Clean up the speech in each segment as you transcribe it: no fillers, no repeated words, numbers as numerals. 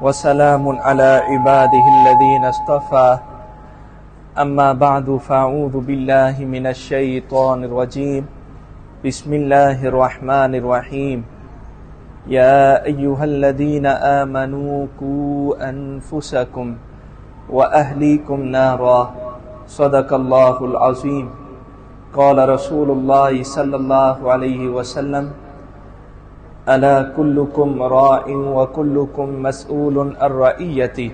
وسلام على عباده الذين اصطفى أما بعد فأعوذ بالله من الشيطان الرجيم بسم الله الرحمن الرحيم يا أيها الذين آمنوا قوا أنفسكم وأهليكم نارا صدق الله العظيم قال رسول الله صلى الله عليه وسلم ألا كلكم راع وكلكم مسؤول عن رعيته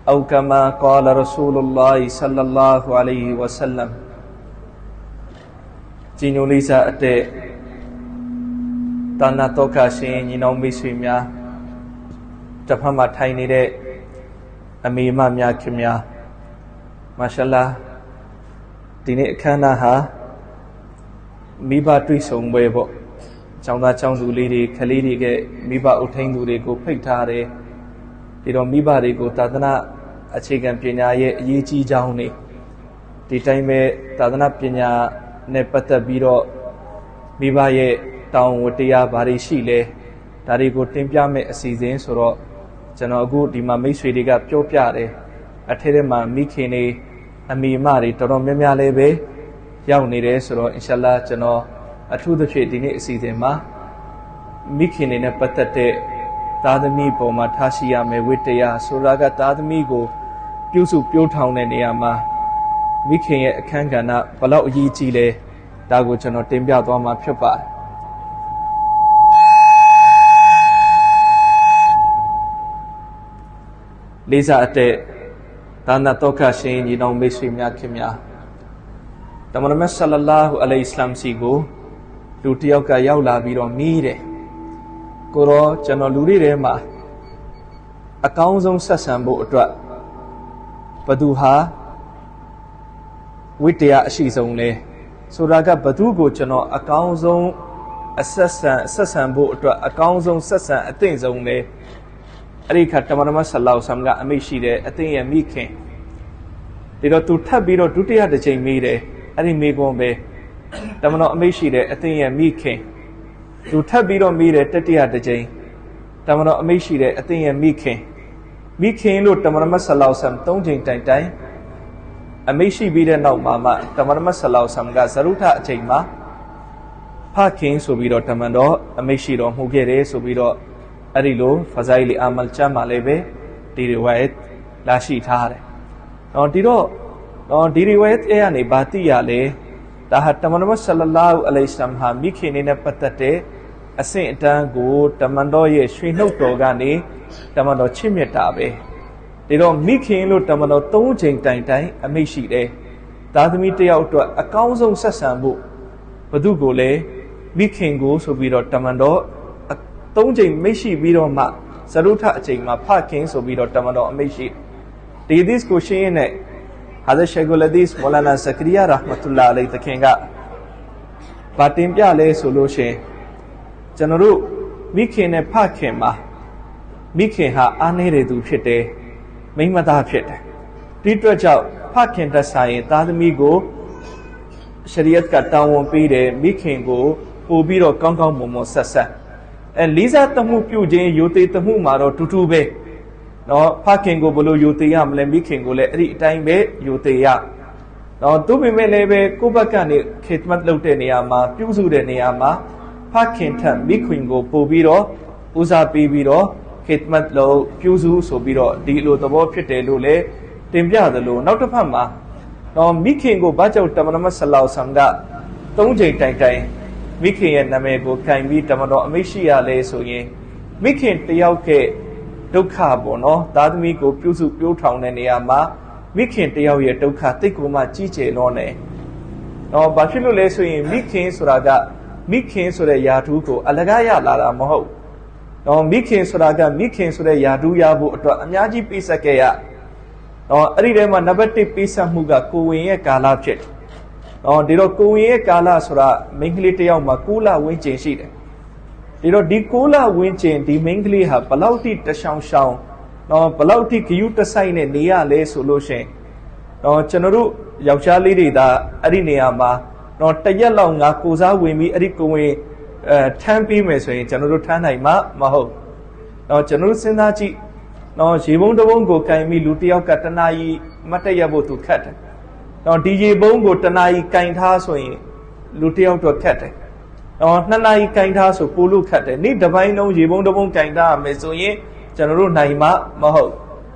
أو كما قال رسول الله صلى الله عليه وسلم ကြည်ညိုလေးစားအတဲ့တာနာတော်ခရှင်ညီနောင်မိတ်ဆွေများတစ်ဖက်မှာထိုင်နေတဲ့အမေမများခင်များမာရှာလာဒီနေ့အခမ်းအနားဟာမိဘတွေ့ဆုံပွဲပေါ့ကျောင်းသားကျောင်းသူလေးတွေခလေးတွေကမိဘအုပ်ထိန်းသူတွေကိုဖိတ်ထားတယ်ဒီတော့မိဘတွေကိုသာသနာအခြေခံပညာရဲ့အရေးကြီးကြောင်းနေဒီတိုင်းပဲသာသနာပညာနဲ့ပတ်သက်ပြီးတော့မိဘရဲ့တောင်းဝတရားဘာတွေရှိလဲဒါတွေကိုတင်ပြမဲ့အစီအစဉ်ဆိုတော့ကျွန်တော်အခုဒီမှာမိတ်ဆွေတွေကပြောပြတယ်အထက်ထဲမှာမိခင်တွေအမိမတွေတော်တော်များများလေးပဲရောက်နေတယ်ဆိုတော့အင်ရှာလာကျွန်တော်အထူးသဖြင့်ဒီနေ့အစီအစဉ်မှာမိခင်တွေနဲ့ပတ်သက်တဲ့သားသမီးပေါ်မှာထားရှိရမယ့်ဝတ္တရားဆိုတာကသားသမီးကိုပြုစုပြောထောင်တဲ့နေရာမှာမိခင်ရဲ့အခန်းကဏ္ဍဘယ်လောက်အရေးကြီးလဲဒါကိုကျွန်တော်တင်ပြသွားမှာဖြစ်ပါတယ်လေးစားအတဲ့ဒါနတော်ခရှင်ညီနောင်မိတ်ဆွေများခင်များတမန်တော်မြတ်ဆလ္လာဟူအလိုင်ဟိဝါဆလမ်စီကိုလူတစ်ယောက်ကရောက်လာပြီးတော့မိတယ်ကိုရောကျွန်တော်လူတွေထဲမှာအကောင်းဆုံးဆက်ဆံဖို့အတွက်ဘသူဟာဝိတ္တရားအရှိဆုံးလဲဆိုတာကဘသူကိုကျွန်တော်အကောင်းဆုံးဆက်ဆံဖို့အတွက်အကောင်းဆုံးဆက်ဆံအသင့်ဆုံးလဲအဲ့ဒီခါတမန်တော်မြတ်ဆလ္လာဟူအလိုင်ဟိဝါဆလမ်ကအမိန့်ရှိတယ်အသင်ရဲ့မိခင်ဒီတော့သူထပ်ပြီးတော့ဒုတိယတစ်ချိန်မိတယ်အဲ့ဒီမိကွန်ပဲတမန်တော်အမိန့်ရှိတယ်အသင်ရဲ့မိခင်သူထပ်ပြီးတော့မိတယ်တတိယတစ်ချိန်တမန်တော်အမိန့်ရှိတယ်အသင်ရဲ့မိခင်လို့တမန်တော်မြတ်ဆလ္လာဟူအလိုင်ဟိဝါဆလမ်၃ချိန်တိုင်အမိန့်ရှိပြီးတဲ့နောက်မှာမှတမန်တော်မြတ်ဆလ္လာဟူအလိုင်ဟိဝါဆလမ်ကဇရုထအချိန်မှာဖခင်ဆိုပြီးတော့တမန်တော်အမိန့်ရှိတော်မူခဲ့တယ်ဆိုပြီးတော့အဲ့ဒီလိုဖဇိုင်လီအာမလ်ချမ်းမှာလည်းပဲဒီရီဝိုင်တ်လာရှိထားတယ်ဒီရီဝိုင်တ်အဲ့ကနေဘာသိရလဲဒါဟာတမန်တော်ဆလ္လာလာဟူအလိုင်ဟိဝါဆလမ်ဟာမိခင်နဲ့ပတ်သက်တဲ့အဆင့်အတန်းကိုတမန်တော်ရဲ့ရွှေနှုတ်တော်ကနေတမန်တော်ချစ်မြတ်တာပဲဒီတော့မိခင်လို့တမန်တော်၃ချိန်တိုင်အမိန့်ရှိတယ်သားသမီးတစ်ယောက်အတွက်အကောင်းဆုံးဆက်ဆံဖို့ဘသူကိုလဲမိခင်ကိုဆိုပြီးတော့တမန်တော်၃ချိန်မိတ်ရှိပြီးတော့မှဇရုထအချိန်မှာဖခင်ဆိုပြီးတော့တမန်တော်အမိန့်ရှိဒီဒီစ်ကိုရှင်းရတဲ့ဟာဇရှေဂူလဒီစ်မောလာနာဇကရီယာရာဟ်မတ်တူလာအလိုင်တခင်ကဗာတင်ပြလဲဆိုလို့ရှင်ကျွန်တော်တို့မိခင်နဲ့ဖခင်မှာမိခင်ဟာအားနည်းတဲ့သူဖြစ်တယ်မိန်းမသားဖြစ်တယ်ဒီအတွက်ကြောင့်ဖခင်တက်ဆိုင်ရင်သားသမီးကိုရှရီယတ်ကတောင်းဝန်ပေးတယ်မိခင်ကိုပို့ပြီးတော့ကောင်းကောင်းမွန်မွန်ဆက်လေးစားတမှုပြုခြင်းယိုသေးတမှုမှာတော့တူတူပဲဖခင်ကိုဘလို့ယိုသေးရမလဲမိခင်ကိုလည်းအဲ့ဒီအတိုင်းပဲယိုသေးရသူပေမဲ့လည်းပဲကိုယ့်ဘက်ကနေခေတ်မတ်လုပ်တဲ့နေရာမှာပြုစုတဲ့နေရာမှာဖခင်ထက်မိခင်ကိုပို့ပြီးတော့ဦးစားပေးပြီးတော့ခေတ်မတ်လုပ်ပြုစုဆိုပြီးတော့ဒီလိုသဘောဖြစ်တယ်လို့လည်းတင်ပြသလိုနောက်တစ်ဖက်မှာမိခင်ကိုဘာကြောင့်တမန်တော်ဆလ္လာဟူအလိုင်ဟိဝါဆလမ်က၃ချိန်တိုင်မိခင်ရဲ့နာမည်ကိုကင်ပြီးတမန်တော်အမိန့်ရှိရလဲဆိုရင်မိခင်တယောက်ကဒုက္ခပေါ့နော်သားသမီးကိုပြုစုပြောထောင်တဲ့နေရာမှာမိခင်တယောက်ရဲ့ဒုက္ခတိတ်ကိုမှကြီးကျယ်တော့နေဘာဖြစ်လို့လဲဆိုရင်မိခင်ဆိုတာကမိခင်ဆိုတဲ့ယာတူးကိုအလကားရလာတာမဟုတ်မိခင်ဆိုတာကမိခင်ဆိုတဲ့ယာတူးရဖို့အတွက်အများကြီးပေးဆက်ခဲ့ရအဲ့ဒီထဲမှာနံပါတ်1ပေးဆက်မှုကကိုဝင်ရဲ့ကာလဖြစ်ဒီတော့ကိုဝင်ရဲ့ကာလဆိုတာမိန်းကလေးတစ်ယောက်မှာ6လဝန်းကျင်ရှိတယ်ဒီတော့ဒီ6လဝန်းကျင်ဒီမိန်းကလေးဟာဘလောက်ထိတရှောင်းဘလောက်ထိဂယုတစိုက်နဲ့နေရလဲဆိုလို့ရှိရင်ကျွန်တော်တို့ယောက်ျားလေးတွေဒါအဲ့ဒီနေရာမှာတရက်လောက်ငါကိုစားဝင်ပြီးအဲ့ဒီကိုဝင်ထမ်းပြီးမယ်ဆိုရင်ကျွန်တော်တို့ထမ်းနိုင်မှာမဟုတ်ကျွန်တော်တို့စဉ်းစားကြည့် နော်ရေပုံးတစ်ပုံးကိုကင်ပြီးလူတစ်ယောက်ကတနာကြီးမတ်တရဖို့သူခတ်တယ်နော်ဒီရေပုံးကိုတနာကြီးကင်ထားဆိုရင်လူတစ်ယောက်တော့ခတ်တယ်နော်2နာရီကင်ထားဆိုပို့လို့ခတ်တယ်နေ့တစ်ပိုင်းလုံးရေပုံးတစ်ပုံးကင်ထားရမယ်ဆိုရင်ကျွန်တော်တို့နိုင်မှာမဟုတ်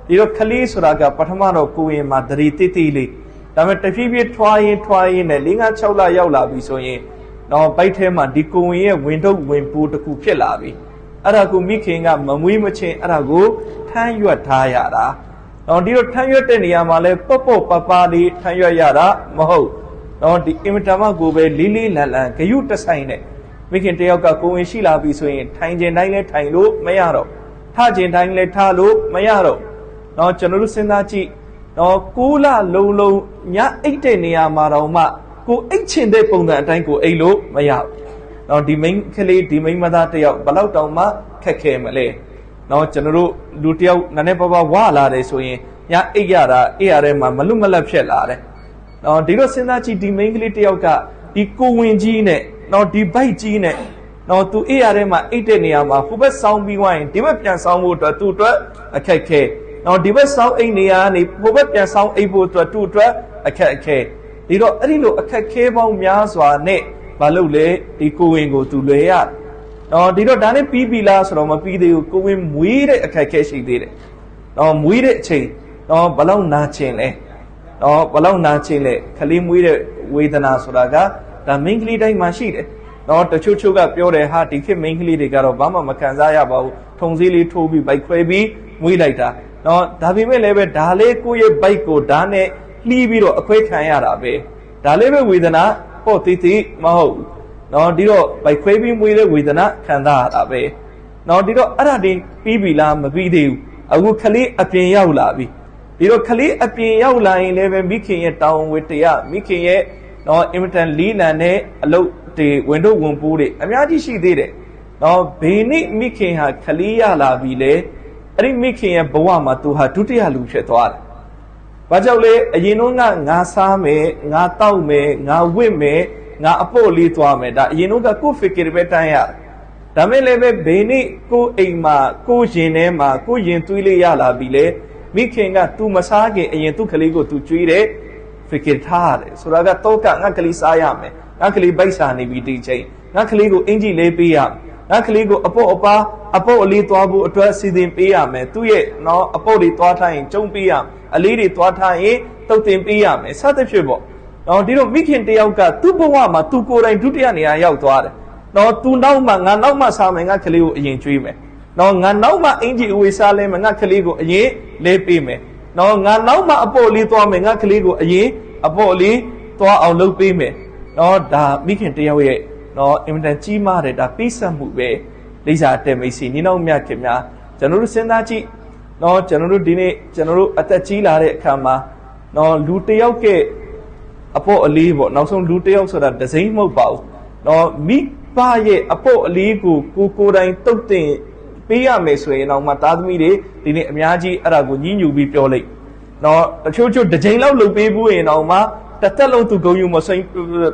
ဒီတော့ခလေးဆိုတာကပထမတော့ကိုရင်မှာတရီတိတိလေးဒါပေမဲ့တဖြည်းဖြည်းထွားရင်နဲ့5-6လရောက်လာပြီဆိုရင်တော့ဘိုက်ထဲမှာဒီကိုဝင်ရဲ့ဝင်ထုတ်ဝင်ပိုးတစ်ခုဖြစ်လာပြီအဲ့ဒါကိုမိခင်ကမမွေးမချင်းအဲ့ဒါကိုထမ်းရွက်ထားရတာတော့ဒီတော့ထမ်းရွက်တဲ့နေရာမှာလဲပေါ့ပပလေးထမ်းရွက်ရတာမဟုတ်တော့ဒီအင်မတန်မှကိုပဲလေးလေးလန်လန်ဂယုတဆိုင်နဲ့မိခင်တယောက်ကကိုဝင်ရှိလာပြီဆိုရင်ထိုင်ခြင်းတိုင်းလဲထိုင်လို့မရတော့ထခြင်းတိုင်းလဲထလို့မရတော့တော့ကျွန်တော်တို့စဉ်းစားကြည့်တော့6လလုံးညအိတ်တဲ့နေရာမှာတော့မှကိုအိတ်ချင်တဲ့ပုံစံအတိုင်းကိုအိတ်လို့မရဘူး။တော့ဒီမိန်းကလေးဒီမိန်းမသားတယောက်ဘလောက်တောင်မှခက်ခဲမလဲ။တော့ကျွန်တော်တို့လူတယောက်နည်းနည်းပါးပါးဝလာတယ်ဆိုရင်ညအိတ်ရတာအိတ်ရတဲ့မှာမလွတ်မလပ်ဖြစ်လာတယ်။တော့ဒီလိုစဉ်းစားကြည့်ဒီမိန်းကလေးတယောက်ကဒီကိုဝင်ကြီးနဲ့တော့ဒီဘိုက်ကြီးနဲ့တော့သူအိတ်ရတဲ့မှာအိတ်တဲ့နေရာမှာဟိုဘက်ဆောင်းပြီးွားရင်ဒီဘက်ပြန်ဆောင်းဖို့အတွက်သူ့အတွက်အခက်ခဲ။တော့ဒီဘက်ဆောင်းအိတ်နေရာကနေဟိုဘက်ပြန်ဆောင်းအိတ်ဖို့အတွက်သူ့အတွက်အခက်အခဲဒီတော့အဲ့ဒီလိုအခက်ခဲပေါင်းများစွာနဲ့မလုပ်လေဒီကိုဝင်ကိုသူလွယ်ရတယ်။တော့ဒီတော့ဒါနဲ့ပြီးပြီလားဆိုတော့မပြီးသေးဘူးကိုဝင်မွေးတဲ့အခက်ခဲရှိသေးတယ်။တော့မွေးတဲ့အချိန်တော့ဘလောက်နာကျင်လဲ။တော့ဘလောက်နာကျင်လဲခလေးမွေးတဲ့ဝေဒနာဆိုတာကဒါမိန်းကလေးတိုင်းမှာရှိတယ်။တော့တချို့ကပြောတယ်ဟာဒီခေတ်မိန်းကလေးတွေကတော့ဘာမှမခံစားရပါဘူး။ထုံစည်းလေးထိုးပြီးဗိုက်ခွဲပြီးမွေးလိုက်တာ။တော့ဒါပေမဲ့လည်းပဲဒါလေးကိုယ့်ရဲ့ဗိုက်ကိုဒါနဲ့လှီးပြီးတော့အခွဲခံရတာပဲဒါလေးပဲဝေဒနာပေါ့တိတိမဟုတ်နော်ဒီတော့ဗိုက်ခွဲပြီးမွေးတဲ့ဝေဒနာခံစားရတာပဲနော်ဒီတော့အဲ့ဒါတွေပြီးပြီလားမပြီးသေးဘူးအခုခလေးအပြင်ရောက်လာပြီဒီတော့ခလေးအပြင်ရောက်လာရင်လည်းပဲမိခင်ရဲ့တောင်းဝေတရားမိခင်ရဲ့နော်အင်မတန်လီးလံတဲ့အလုပ်တွေဝင်တို့ဝင်ပိုးတွေအများကြီးရှိသေးတယ်နော်ဘေနိမိခင်ဟာခလေးရလာပြီလေအဲ့ဒီမိခင်ရဲ့ဘဝမှာသူဟာဒုတိယလူဖြစ်သွားတယ်ဘာကြောင့်လဲအရင်တော့ငါစားမယ်ငါတောက်မယ်ငါဝစ်မယ်ငါအဖို့လေးသွားမယ်ဒါအရင်တော့ကိုယ်ဖီကီပဲတန်းရဒါမဲ့လည်းပဲဘေနိကိုအိမ်မှာကိုရင်ထဲမှာကိုရင်သွေးလေးရလာပြီလေမိခင်က तू မစားခင်အရင်သူ့ကလေးကို तू ကျွေးတယ်ဖီကီထားတယ်ဆိုတာကတော့ငါကလေးစားရမယ်ငါကလေးဗိုက်စားနေပြီဒီချိန်ငါကလေးကိုအင်ကြီးလေးပေးရငါကလေးကိုအဖို့အဖို့အလေးသွားဖို့အတွက်စီစဉ်ပေးရမယ်သူ့ရဲ့နော်အဖို့တွေသွားထားရင်ကျုံပေးရအလေးတွေသွားထားရင်တုတ်တင်ပေးရမယ်စသဖြင့်ပေါ့နော်ဒီတော့မိခင်တယောက်ကသူ့ဘဝမှာသူကိုယ်တိုင်ဒုတိယနေရာရောက်သွားတယ်နော်သူနောက်မှငါနောက်မှစားမယ်ငါကလေးကိုအရင်ကျွေးမယ်နော်ငါနောက်မှအင်ကြီးအဝေးစားလဲမယ်ငါကလေးကိုအရင်လေးပေးမယ်နော်ငါနောက်မှအဖို့လေးသွားမယ်ငါကလေးကိုအရင်အဖို့လေးသွားအောင်လုပ်ပေးမယ်နော်ဒါမိခင်တယောက်ရဲ့နော်အင်မတန်ကြီးမားတယ်ဒါပိစက်မှုပဲလိစာတဲ့မိတ်ဆွေညီနောင်မြတ်ခင်များကျွန်တော်တို့စဉ်းစားကြည့်နော်ကျွန်တော်တို့ဒီနေ့ကျွန်တော်တို့အသက်ကြီးလာတဲ့အခါမှာနော်လူတယောက်ကအဖို့အလေးပေါ့နောက်ဆုံးလူတယောက်ဆိုတာဒစိမ့်မဟုတ်ပါဘူးနော်မိဘရဲ့အဖို့အလေးကိုကိုယ်တိုင်တုတ်တင်ပေးရမယ်ဆိုရင်တော့မှသားသမီးတွေဒီနေ့အများကြီးအဲ့ဒါကိုညှဉ်းညူပြီးပြောလိုက်နော်တချို့တစ်ချိန်လောက်လုပ်ပေးဘူးရင်တော့မှတစ်သက်လုံးသူဂုံယူမစိမ့်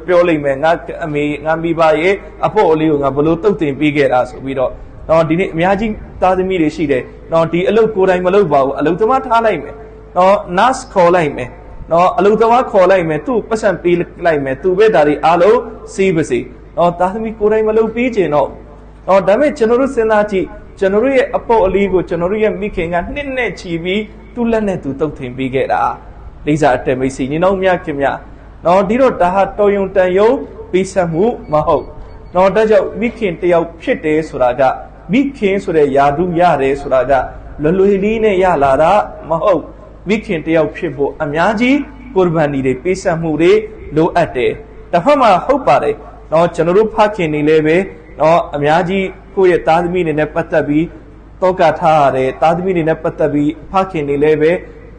ပြောလိုက်မယ်ငါအမေငါမိဘရဲ့အဖို့အလေးကိုငါဘလို့တုတ်တင်ပေးခဲ့တာဆိုပြီးတော့နော်ဒီနေ့အများကြီးသားသမီးတွေရှိတယ်နော်ဒီအလုပ်ကိုယ်တိုင်မလုပ်ပါဘူးအလုပ်သမားထားလိုက်မယ်နော် nurse ခေါ်လိုက်မယ်နော်အလုပ်သမားခေါ်လိုက်မယ်သူ့ပတ်စံပေးလိုက်မယ်သူပဲဒါတွေအားလုံးစီးပါစေနော်သားသမီးကိုယ်တိုင်မလုပ်ပြီးကျင်တော့နော်ဒါပေမဲ့ကျွန်တော်တို့စဉ်းစားကြည့်ကျွန်တော်တို့ရဲ့အဖို့အလေးကိုကျွန်တော်တို့ရဲ့မိခင်ကနှစ်နဲ့ချီပြီးသူ့လက်နဲ့သူတုတ်တင်ပေးခဲ့တာလိစာအတက်မိတ်ဆွေညီနောင်မြတ်ခင်များနော်ဒီတော့ဒါဟာတော်ယုံတန်ယုံပေးဆက်မှုမဟုတ်နော်ဒါကြောင့်မိခင်တယောက်ဖြစ်တယ်ဆိုတာကမိခင်ဆိုတဲ့ယာတုရတယ်ဆိုတာကလွယ်လေးနဲ့ရလာတာမဟုတ်မိခင်တယောက်ဖြစ်ဖို့အများကြီးကုရ်ဘန်နီတွေပေးဆက်မှုတွေလိုအပ်တယ်တစ်ဖက်မှာဟုတ်ပါတယ်နော်ကျွန်တော်တို့ဖခင်နေလည်းပဲနော်အများကြီးကိုယ့်ရဲ့သားသမီးတွေနဲ့ပတ်သက်ပြီးတောကထားရတယ်သားသမီးတွေနဲ့ပတ်သက်ပြီးဖခင်နေလည်းပဲ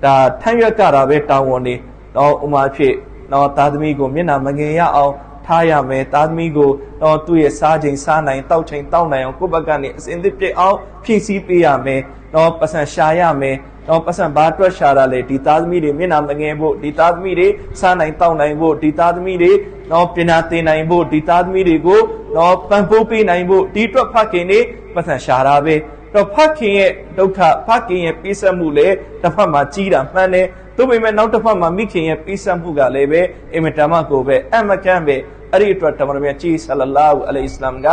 ဒါထမ်းရွက်ကတာပဲတောင်းဝန်နေတော့ဥမာဖြစ်တော့သားသမီးကိုမျက်နှာမငယ်ရအောင်ထားရမယ်သားသမီးကိုတော့သူ့ရဲ့စားချိန်စားနိုင်တောက်ချိန်တောက်နိုင်အောင်ကိုယ့်ဘက်ကနေအစဉ်သစ်ပြည့်အောင်ဖြည့်ဆည်းပေးရမယ်တော့ပတ်စံရှာရမယ်တော့ပတ်စံဘာအတွက်ရှာတာလဲဒီသားသမီးတွေမျက်နှာမငယ်ဖို့ဒီသားသမီးတွေစားနိုင်တောက်နိုင်ဖို့ဒီသားသမီးတွေတော့ပညာသင်နိုင်ဖို့ဒီသားသမီးတွေကိုတော့ပံ့ပိုးပေးနိုင်ဖို့ဒီအတွက်ဖခင်တွေပတ်စံရှာတာပဲ တော့ဖခင်ရဲ့ဒုက္ခဖခင်ရဲ့ပေးဆက်မှုလေတစ်ဖက်မှာကြီးတာမှန်တယ်သို့ပေမဲ့နောက်တစ်ဖက်မှာမိခင်ရဲ့ပေးဆက်မှုကလည်းပဲအင်မတန်မှကိုပဲအမကန်ပဲအဲ့ဒီအတွက်တမန်တော်မြတ်ကြီးဆလလာဟူအလိုင်ဟီအစ္စလမ်က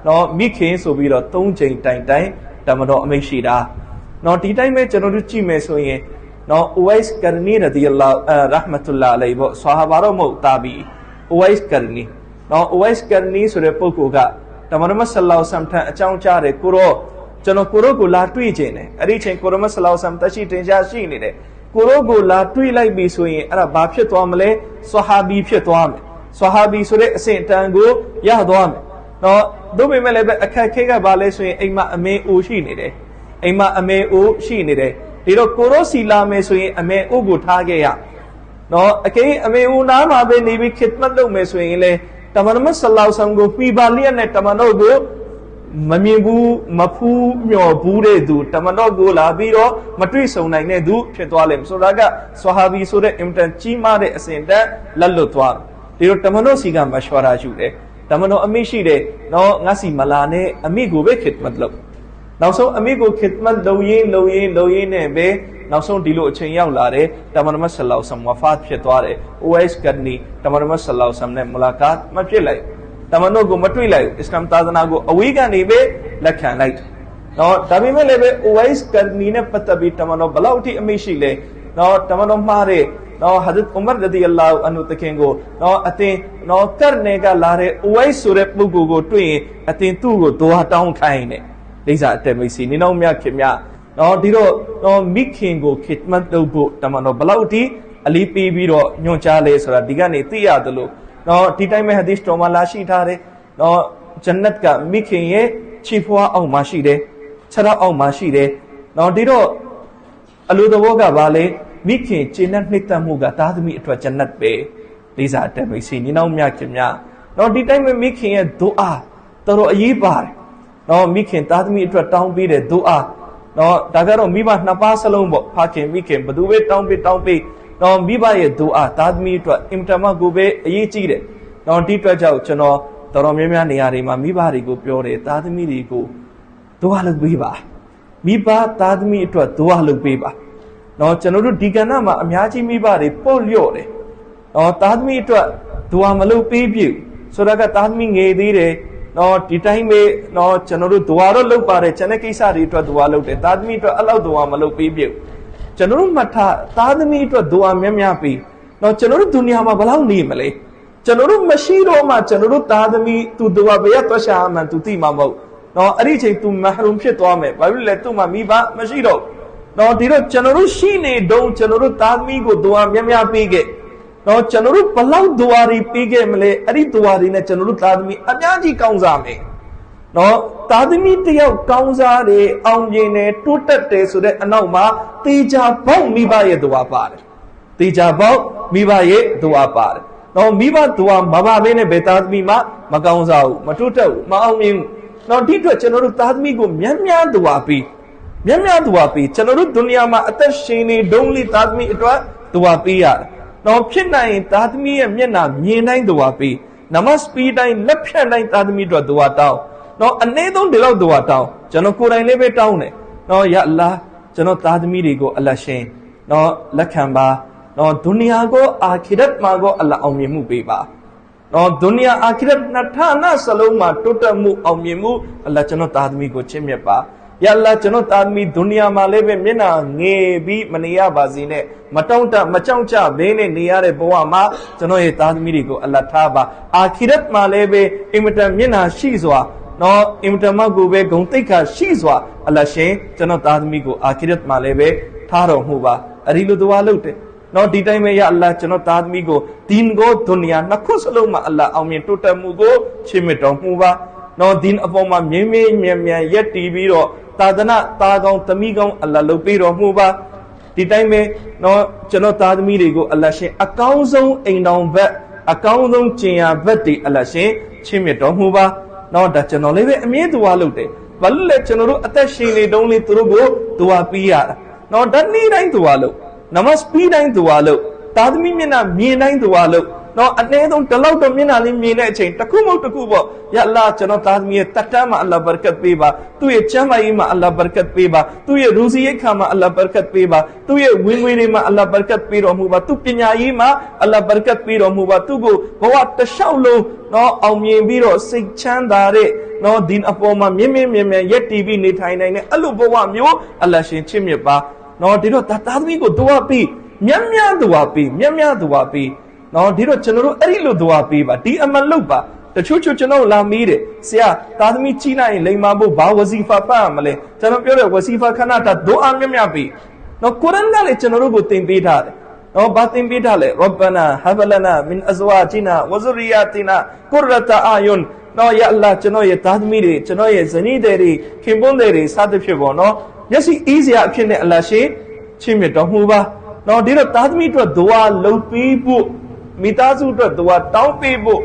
တော့မိခင်ဆိုပြီးတော့၃ချိန်တိုင်တိုင်တမန်တော်အမိန့်ရှိတာနော်ဒီတိုင်းပဲကျွန်တော်တို့ကြည့်မယ်ဆိုရင်နော် Uwais Qarni ရဒီအလာရာဟ်မတ်တူလာအလိုင်ဘောဆာဟာဘာတော်မဟုတ်တာဘီ Uwais Qarni နော် Uwais Qarni ဆိုတဲ့ပုဂ္ဂိုလ်ကတမန်တော်ဆလလောဆမ်ထံအကြောင်းကြားတယ်ကိုရောကျွန်တော်ကိုရောကိုလာတွေ့ခြင်းတယ်အဲ့ဒီချိန်ကိုရောဆလလောဆမ်တရှိတင်ရှားရှိနေတယ်ကိုရောကိုလာတွေ့လိုက်ပြီဆိုရင်အဲ့ဒါဘာဖြစ်သွားမလဲဆဟာဘီဖြစ်သွားမယ်ဆဟာဘီဆိုတဲ့အဆင့်အတန်းကိုရသွားမယ်နော်တို့ပေမဲ့လည်းပဲအခက်ခဲကဘာလဲဆိုရင်အိမ်မှာအမေအိုရှိနေတယ်အိမ်မှာအမေအိုရှိနေတယ်ဒီတော့ကိုရောစီလာမယ်ဆိုရင်အမေအိုကိုထားခဲ့ရနော်အကယ်အမေအိုနားမှာပဲနေပြီးခစ်မတ်လုပ်မယ်ဆိုရင်လေတမန်တော်ဆလလောဆမ်ကိုပြီးပါလျက်နဲ့တမန်တော်ကိုမမြင်ဘူးမဖူးမျော်ဘူးတဲ့သူတမန်တော်ကိုလာပြီးတော့မတွေ့ဆုံနိုင်တဲ့သူဖြစ်သွားလိမ့်မယ်ဆိုတာကဆဟာဘီဆိုတဲ့အင်တန်ကြီးမားတဲ့အစဉ်တန်းလက်လွတ်သွားဒီတော့တမန်တော်စီကမရှဝရာယူတယ်တမန်တော်အမိရှိတယ်နော်ငါစီမလာနဲ့အမိကိုပဲခစ်မတ်လုပ်နောက်ဆုံးအမိကိုခစ်မတ်လုပ်ရင်းနဲ့ပဲနောက်ဆုံးဒီလိုအချိန်ရောက်လာတယ်တမန်တော်ဆလလောဆမ်ဝါဖတ်ဖြစ်သွားတယ် Uwais Qarni တမန်တော်ဆလလောဆမ်နဲ့မလာကတ်မဖြစ်လိုက်တမန်တော်ကိုမတွေ့လိုက်အစ္စလာမ်သာသနာကိုအဝေးကနေပဲလက်ခံလိုက်နော်ဒါပေမဲ့လည်းပဲ Uwais Qarni နဲ့ပတ်သက်ပြီးတမန်တော်ဘလောက်ထိအမိရှိလဲနော်တမန်တော်မှားတဲ့နော်ဟာဇတ်ဥမာရဒီအလာဟူအန်ဟူတခင်ကိုနော်အတင်းနော်karneကလာတဲ့ Uwais ဆိုတဲ့ပုဂ္ဂိုလ်ကိုတွေ့ရင်အတင်းသူ့ကိုဒွါတောင်းခိုင်းတယ်လိမ့်စာအတက်မိတ်စီနေနောက်မြခင်မြနော်ဒီတော့နော်မိခင်ကိုခစ်မတ်လုပ်ဖို့တမန်တော်ဘလောက်ထိအလီပေးပြီးတော့ညွှန်ကြားလဲဆိုတာဒီကနေသိရတယ်လို့နော်ဒီတိုင်းမဲ့ဟာဒီသ်တော်မှာလာရှိထားတယ်နော်ဂျန်နတ်ကမိခင်ရဲ့ခြေဖွားအောင်မှာရှိတယ်ခြေထောက်အောင်မှာရှိတယ်နော်ဒီတော့အလိုတော်ကဘာလဲမိခင်ခြေနဲ့နှိမ့်သက်မှုကသားသမီးအတွက်ဂျန်နတ်ပဲလေးစားတဲ့မိတ်ဆွေညီနောင်မြခင်များနော်ဒီတိုင်းမဲ့မိခင်ရဲ့ဒူအာတော်တော်အရေးပါတယ်နော်မိခင်သားသမီးအတွက်တောင်းပေးတဲ့ဒူအာနော်ဒါကတော့မိဘနှစ်ပါးစလုံးပေါ့ဖခင်မိခင်ဘသူပဲတောင်းပေးနော်မိဘရဲ့ဒူအာသားသမီးအတွက်အင်တာမကိုပဲအရေးကြီးတယ်နော်ဒီအတွက်ကြောင့်ကျွန်တော်တော်တော်များများနေရာတွေမှာမိဘတွေကိုပြောတယ်သားသမီးတွေကိုဒူအာလုပ်ပေးပါမိဘသားသမီးအတွက်ဒူအာလုပ်ပေးပါနော်ကျွန်တော်တို့ဒီကဏ္ဍမှာအများကြီးမိဘတွေပို့လျော့တယ်နော်သားသမီးအတွက်ဒူအာမလုပ်ပေးပြဆိုတာကသားသမီးငယ်သေးတယ်နော်ဒီတိုင်းပဲနော်ကျွန်တော်တို့ဒူအာတော့လုပ်ပါတယ်ကျွန်တဲ့ကိစ္စတွေအတွက်ဒူအာလုပ်တယ်သားသမီးအတွက်အဲ့လောက်ဒူအာမလုပ်ပေးပြကျွန်တော်တို့မှတ်ထားသားသမီးအတွက်ဒူအာများပေးနော်ကျွန်တော်တို့ဒုနီယာမှာဘယ်လောက်နေမလဲကျွန်တော်တို့မရှိတော့မှကျွန်တော်တို့သားသမီးသူဒူအာဘယ်ရသွားရှာမှန်သူသိမှာမဟုတ်နော်အဲ့ဒီချိန်သူမဟရုံဖြစ်သွားမယ်ဘာဖြစ်လဲသူ့မှာမိဘမရှိတော့နော်ဒီတော့ကျွန်တော်တို့ရှိနေတုန်းကျွန်တော်တို့သားသမီးကိုဒူအာများပေးခဲ့နော်ကျွန်တော်တို့ဘလောက်ဒူအာတွေပေးခဲ့မလဲအဲ့ဒီဒူအာတွေနဲ့ကျွန်တော်တို့သားသမီးအများကြီးကောင်းစားမယ်နော်သားသမီးတယောက်ကောင်းစားတယ်အောင်မြင်တယ်တိုးတက်တယ်ဆိုတဲ့အနောက်မှာတေချာပေါက်မိဘရဲ့ဒူအာပါတယ်တေချာပေါက်မိဘရဲ့ဒူအာပါတယ်နော်မိဘဒူအာမပါဘဲနဲ့ဘယ်သားသမီးမှမကောင်းစားဘူးမတိုးတက်ဘူးမအောင်မြင်ဘူးနော်ဒီအတွက်ကျွန်တော်တို့သားသမီးကိုများဒူအာပေးဒူအာပေးကျွန်တော်တို့ဒုနီယာမှာအသက်ရှင်နေဒုံးလေးသားသမီးအတွက်ဒူအာပေးရတယ်နော်ဖြစ်နိုင်ရင်သားသမီးရဲ့မျက်နှာမြင်တိုင်းဒူအာပေးနမတ်ပြီးတိုင်းလက်ဖြတ်တိုင်းသားသမီးအတွက်ဒူအာတောင်းနော်အနည်းဆုံးဒီလောက်ဒူအာတောင်းကျွန်တော်ကိုယ်တိုင်လေးပဲတောင်းတယ်နော်ယာအလ္လာဟ်ကျွန်တော်သားသမီးတွေကိုအလ္လာဟ်ရှင်နော်လက်ခံပါနော်ဒုနီယာကိုအာခိရတ်မှာကိုအလ္လာဟ်အောင်မြင်မှုပေးပါနော်ဒုနီယာအာခိရတ်နှစ်ဌာနစလုံးမှာတိုးတက်မှုအောင်မြင်မှုအလ္လာဟ်ကျွန်တော်သားသမီးကိုချစ်မြတ်ပါယာအလ္လာဟ်ကျွန်တော်သားသမီးဒုနီယာမှာလည်းပဲမျက်နှာငယ်ပြီးမနေရပါစေနဲ့မတောင့်တမကြောက်ကြဘဲနဲ့နေရတဲ့ဘဝမှာကျွန်တော်ရဲ့သားသမီးတွေကိုအလ္လာဟ်ထားပါအာခိရတ်မှာလည်းပဲအင်မတန်မျက်နှာရှိစွာနော်အင်မတန်မှကိုပဲဂုဏ်သိက္ခာရှိစွာအလ္လာဟ်ရှင်ကျွန်တော်သားသမီးကိုအာခိရတ်မှာလည်းပဲထားတော်မူပါအရီလိုဒွါလုပ်တယ်နော်ဒီတိုင်းပဲယာအလ္လာဟ်ကျွန်တော်သားသမီးကိုဒီန်ကိုဒုနီယာနှစ်ခုစလုံးမှာအလ္လာဟ်အောင်မြင်တိုးတက်မှုကိုချီးမြှင့်တော်မူပါနော်ဒီန်အပေါ်မှာမြင်းမြန်ရက်တီးပြီးတော့သာသနာသားကောင်းသမီးကောင်းအလ္လာဟ်လုပ်ပေးတော်မူပါဒီတိုင်းပဲနော်ကျွန်တော်သားသမီးတွေကိုအလ္လာဟ်ရှင်အကောင်းဆုံးအိမ်တော်ဘက်အကောင်းဆုံးကျင်ရဘက်တွေအလ္လာဟ်ရှင်ချီးမြှင့်တော်မူပါနော်ဒါကျွန်တော်လေးပဲအမြဲဒူဝါလုပ်တယ်ဘာလို့လဲကျွန်တော်တို့အသက်ရှင်နေတုန်းလေးသူတို့ကိုဒူဝါပြီးရတာနော်ဒါနေ့တိုင်းဒူဝါလုပ်နမတ်ပြီးတိုင်းဒူဝါလုပ်သားသမီးမျက်နှာမြင်တိုင်းဒူဝါလုပ် နော်အနေဆုံးတလောက်တော့မျက်နှာလေးမြင်တဲ့အချိန်တစ်ခုမဟုတ်တစ်ခုပေါ့ယအလ္လာဟ်ကျွန်တော်သားသမီးရဲ့တတ်တမ်းမှာအလ္လာဟ်ဘရကတ်ပေးပါသူ့ရဲ့ကျမ်းမာရေးမှာအလ္လာဟ်ဘရကတ်ပေးပါသူ့ရဲ့ရူဇီရိတ်ခါမှာအလ္လာဟ်ဘရကတ်ပေးပါသူ့ရဲ့ဝင်ငွေတွေမှာအလ္လာဟ်ဘရကတ်ပေးတော်မူပါသူ့ပညာရေးမှာအလ္လာဟ်ဘရကတ်ပေးတော်မူပါသူ့ကိုဘဝတစ်လျှောက်လုံးနော်အောင်မြင်ပြီးတော့စိတ်ချမ်းသာတဲ့နော်ဒီအပေါ်မှာမြင့်မြင့်မြတ်မြတ်ရက်တည်ပြီးနေထိုင်နိုင်တဲ့အဲ့လိုဘဝမျိုးအလ္လာဟ်ရှင်ချစ်မြတ်ပါနော်ဒီတော့သားသမီးကိုဒွါပေးမြတ်မြတ်ဒွါပေးမြတ်မြတ်ဒွါပေးနော်ဒီတော့ကျွန်တော်တို့အဲ့ဒီလိုဒွါပေးပါဒီအမှန်လုပ်ပါတချို့ကျွန်တော်လာမေးတယ်ဆရာသားသမီးကြီးလိုက်ရင်လိမ်မာဖို့ဘာဝစီဖာပတ်ရမလဲကျွန်တော်ပြောတဲ့ဝစီဖာခဏတာဒွါမြတ်မြတ်ပေးနော်ကုရ်အာန်ကလည်းကျွန်တော်တို့ကိုသင်ပေးထားတယ်နော်ဘာသင်ပေးထားလဲရဘနာဟဘလနာမင်အဇဝါဂျီနာဝဇရီယာတီနာကုရတာအာယွန်နော်ယာအလ္လာဟ်ကျွန်တော်ရဲ့သားသမီးတွေကျွန်တော်ရဲ့ဇနီးတွေခင်ပွန်းတွေစသဖြင့်ပေါ့နော်မျက်စိအေးစရာအဖြစ်နဲ့အလ္လာဟ်ရှင်ချစ်မြတ်တော်မူပါနော်ဒီတော့သားသမီးတို့ဒွါလုပ်ပေးဖို့မိသားစုတို့ဒွါတောင်းပေးဖို့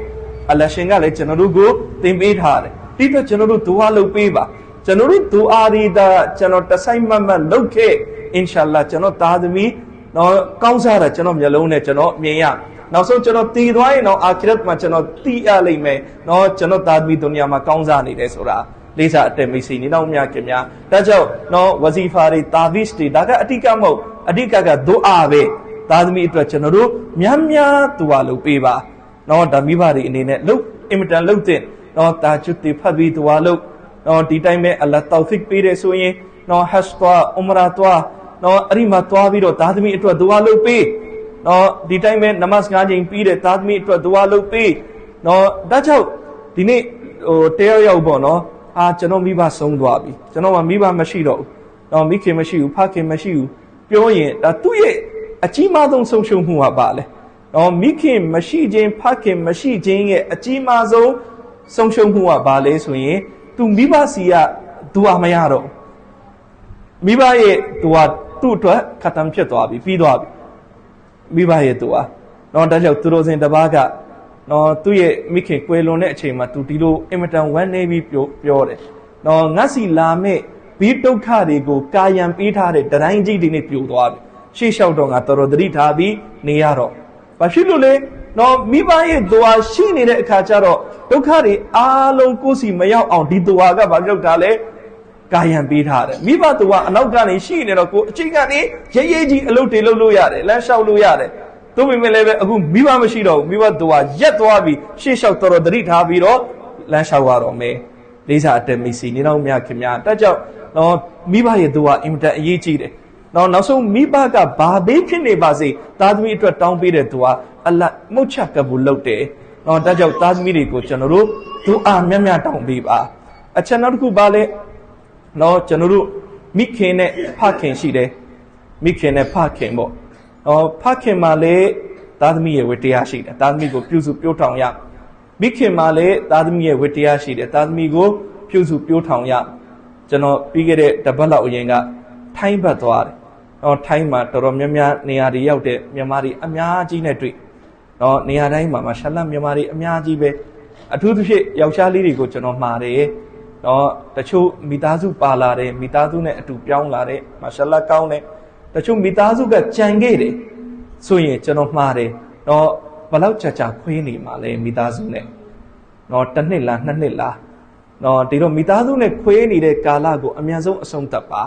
အလ္လာဟ်ရှင်ကလည်းကျွန်တော်တို့ကိုသင်ပေးထားတယ်ဒီတော့ကျွန်တော်တို့ဒွါလုပ်ပေးပါကျွန်တော်တို့ဒွါရီတာကျွန်တော်တဆိုင်မတ်လုပ်ခဲ့အင်ရှာအလ္လာဟ်ကျွန်တော်သားသမီးနော်ကောင်းစားတာကျွန်တော်မျက်လုံးနဲ့ကျွန်တော်မြင်ရနောက်ဆုံးကျွန်တော်တည်သွားရင်တော့အာခိရတ်မှာကျွန်တော်သိရလိမ့်မယ်နော်ကျွန်တော်သားသမီးဒုနီယာမှာကောင်းစားနေတယ်ဆိုတာလေးစားအတက်မိတ်ဆွေနေတော့များခင်များဒါကြောင့်နော်ဝဇီဖာတွေတာဗစ်တွေဒါကအဓိကမဟုတ်အဓိကကဒွါပဲသားသမီးအတွက်ကျွန်တော်တို့များများဒွါလုပ်ပေးပါနော်ဒါမိဘတွေအနေနဲ့လုပ်အင်မတန်လုပ်တဲ့နော်တာချွတ်တွေဖတ်ပြီးဒွါလုပ်နော်ဒီတိုင်းပဲအလ္လာဟ်တောဖစ်ပေးတယ်ဆိုရင်နော်ဟတ်သွားအူမရာသွားနော်အဲ့ဒီမှာသွားပြီးတော့သားသမီးအတွက်ဒွါလုပ်ပေးနော်ဒီတိုင်းပဲနမတ်5ချိန်ပြီးတဲ့သားသမီးအတွက်ဒွါလုပ်ပေးနော်ဒါကြောင့်ဒီနေ့တရားရောက်ပေါ့နော်ကျွန်တော်မိဘဆုံးသွားပြီကျွန်တော်မှမိဘမရှိတော့ဘူးနော်မိခင်မရှိဘူးဖခင်မရှိဘူးပြောရင်ဒါသူ့ရဲ့အကြီးမားဆုံးဆုံးရှုံးမှုကပါလေနော်မိခင်မရှိခြင်းဖခင်မရှိခြင်းရဲ့အကြီးမားဆုံးဆုံးရှုံးမှုကပါလေဆိုရင်သူမိဘစီကဒွါမရတော့မိဘရဲ့ဒွါသူ့အတွက်ခတ်တမ်းဖြစ်သွားပြီပြီးသွားပြီမိဘရဲ့ဒွါနော်ဒါကြောင့်သူတို့စဉ်တစ်ပါးကနော်သူ့ရဲ့မိခင်ကွယ်လွန်တဲ့အချိန်မှာသူဒီလိုအင်မတန်ဝမ်းနေပြီးပြောတယ်နော်ငါစီလာမဲ့ဘီဒုက္ခတွေကိုကာယံပေးထားတဲ့တိုင်းကြီးတွေနဲ့ပြိုသွားပြီရှေ့လျှောက်တော့ငါတော်တော်သတိထားပြီးနေရတော့ဘာဖြစ်လို့လဲနော်မိဘရဲ့ဒွါရှိနေတဲ့အခါကျတော့ဒုက္ခတွေအားလုံးကိုယ်စီမရောက်အောင်ဒီဒွါကဘာလုပ်တာလဲကာယံပေးထားတယ်မိဘဒွါအနောက်ကနေရှိနေတော့ကိုအချိန်ကနေရဲရဲကြီးအလုပ်တွေလုပ်လို့ရတယ်လမ်းလျှောက်လို့ရတယ်သို့ပေမဲ့လည်းပဲအခုမိဘမရှိတော့ဘူးမိဘဒွါရက်သွားပြီးရှေ့လျှောက်တော်တော်သတိထားပြီးတော့လမ်းလျှောက်ရတော့မယ်လေးစားအတက်မိတ်ဆွေနေတော့များခင်များတက်ကြောင့်နော်မိဘရဲ့ဒွါအင်မတန်အရေးကြီးတယ်နော်နောက်ဆုံးမိဘကဘာဘေးဖြစ်နေပါစေသားသမီးအတွက်တောင်းပေးတဲ့ဒွါအလ္လာဟ်မှုတ်ချကဘူးလုပ်တယ်နော်တက်ကြောင့်သားသမီးတွေကိုကျွန်တော်တို့ဒွါမြတ်မြတ်တောင်းပေးပါအချက်နောက်တစ်ခုပါလဲနော်ကျွန်တော်တို့မိခင်နဲ့ဖခင်ရှိတယ်မိခင်နဲ့ဖခင်ပေါ့ဖခင်မှာလည်းသားသမီးရဲ့ဝတ္တရားရှိတယ်သားသမီးကိုပြုစုပြောထောင်ရမိခင်မှာလည်းသားသမီးရဲ့ဝတ္တရားရှိတယ်သားသမီးကိုပြုစုပြောထောင်ရကျွန်တော်ပြီးခဲ့တဲ့တပတ်လောက်အရင်ကထိုင်းဘက်သွားတယ်ထိုင်းမှာတော်တော်များများနေရာတွေရောက်တဲ့မြန်မာတွေအများကြီးနဲ့တွေ့နေရာတိုင်းမှာမာရှာအလ္လာဟ်မြန်မာတွေအများကြီးပဲအထူးသဖြင့်ယောက်ျားလေးတွေကိုကျွန်တော်မှားတယ်တချို့မိသားစုပါလာတယ်မိသားစုနဲ့အတူပြောင်းလာတယ်မာရှာအလ္လာဟ်ကောင်းတယ်တချို့မိသားစုကကြံခဲ့တယ်ဆိုရင်ကျွန်တော်မှားတယ်ဘယ်လောက်ကြာခွေးနေမှာလဲမိသားစုနဲ့တစ်နှစ်လားနှစ်နှစ်လားဒီတော့မိသားစုနဲ့ခွေးနေတဲ့ကာလကိုအမြန်ဆုံးအဆုံးသတ်ပါ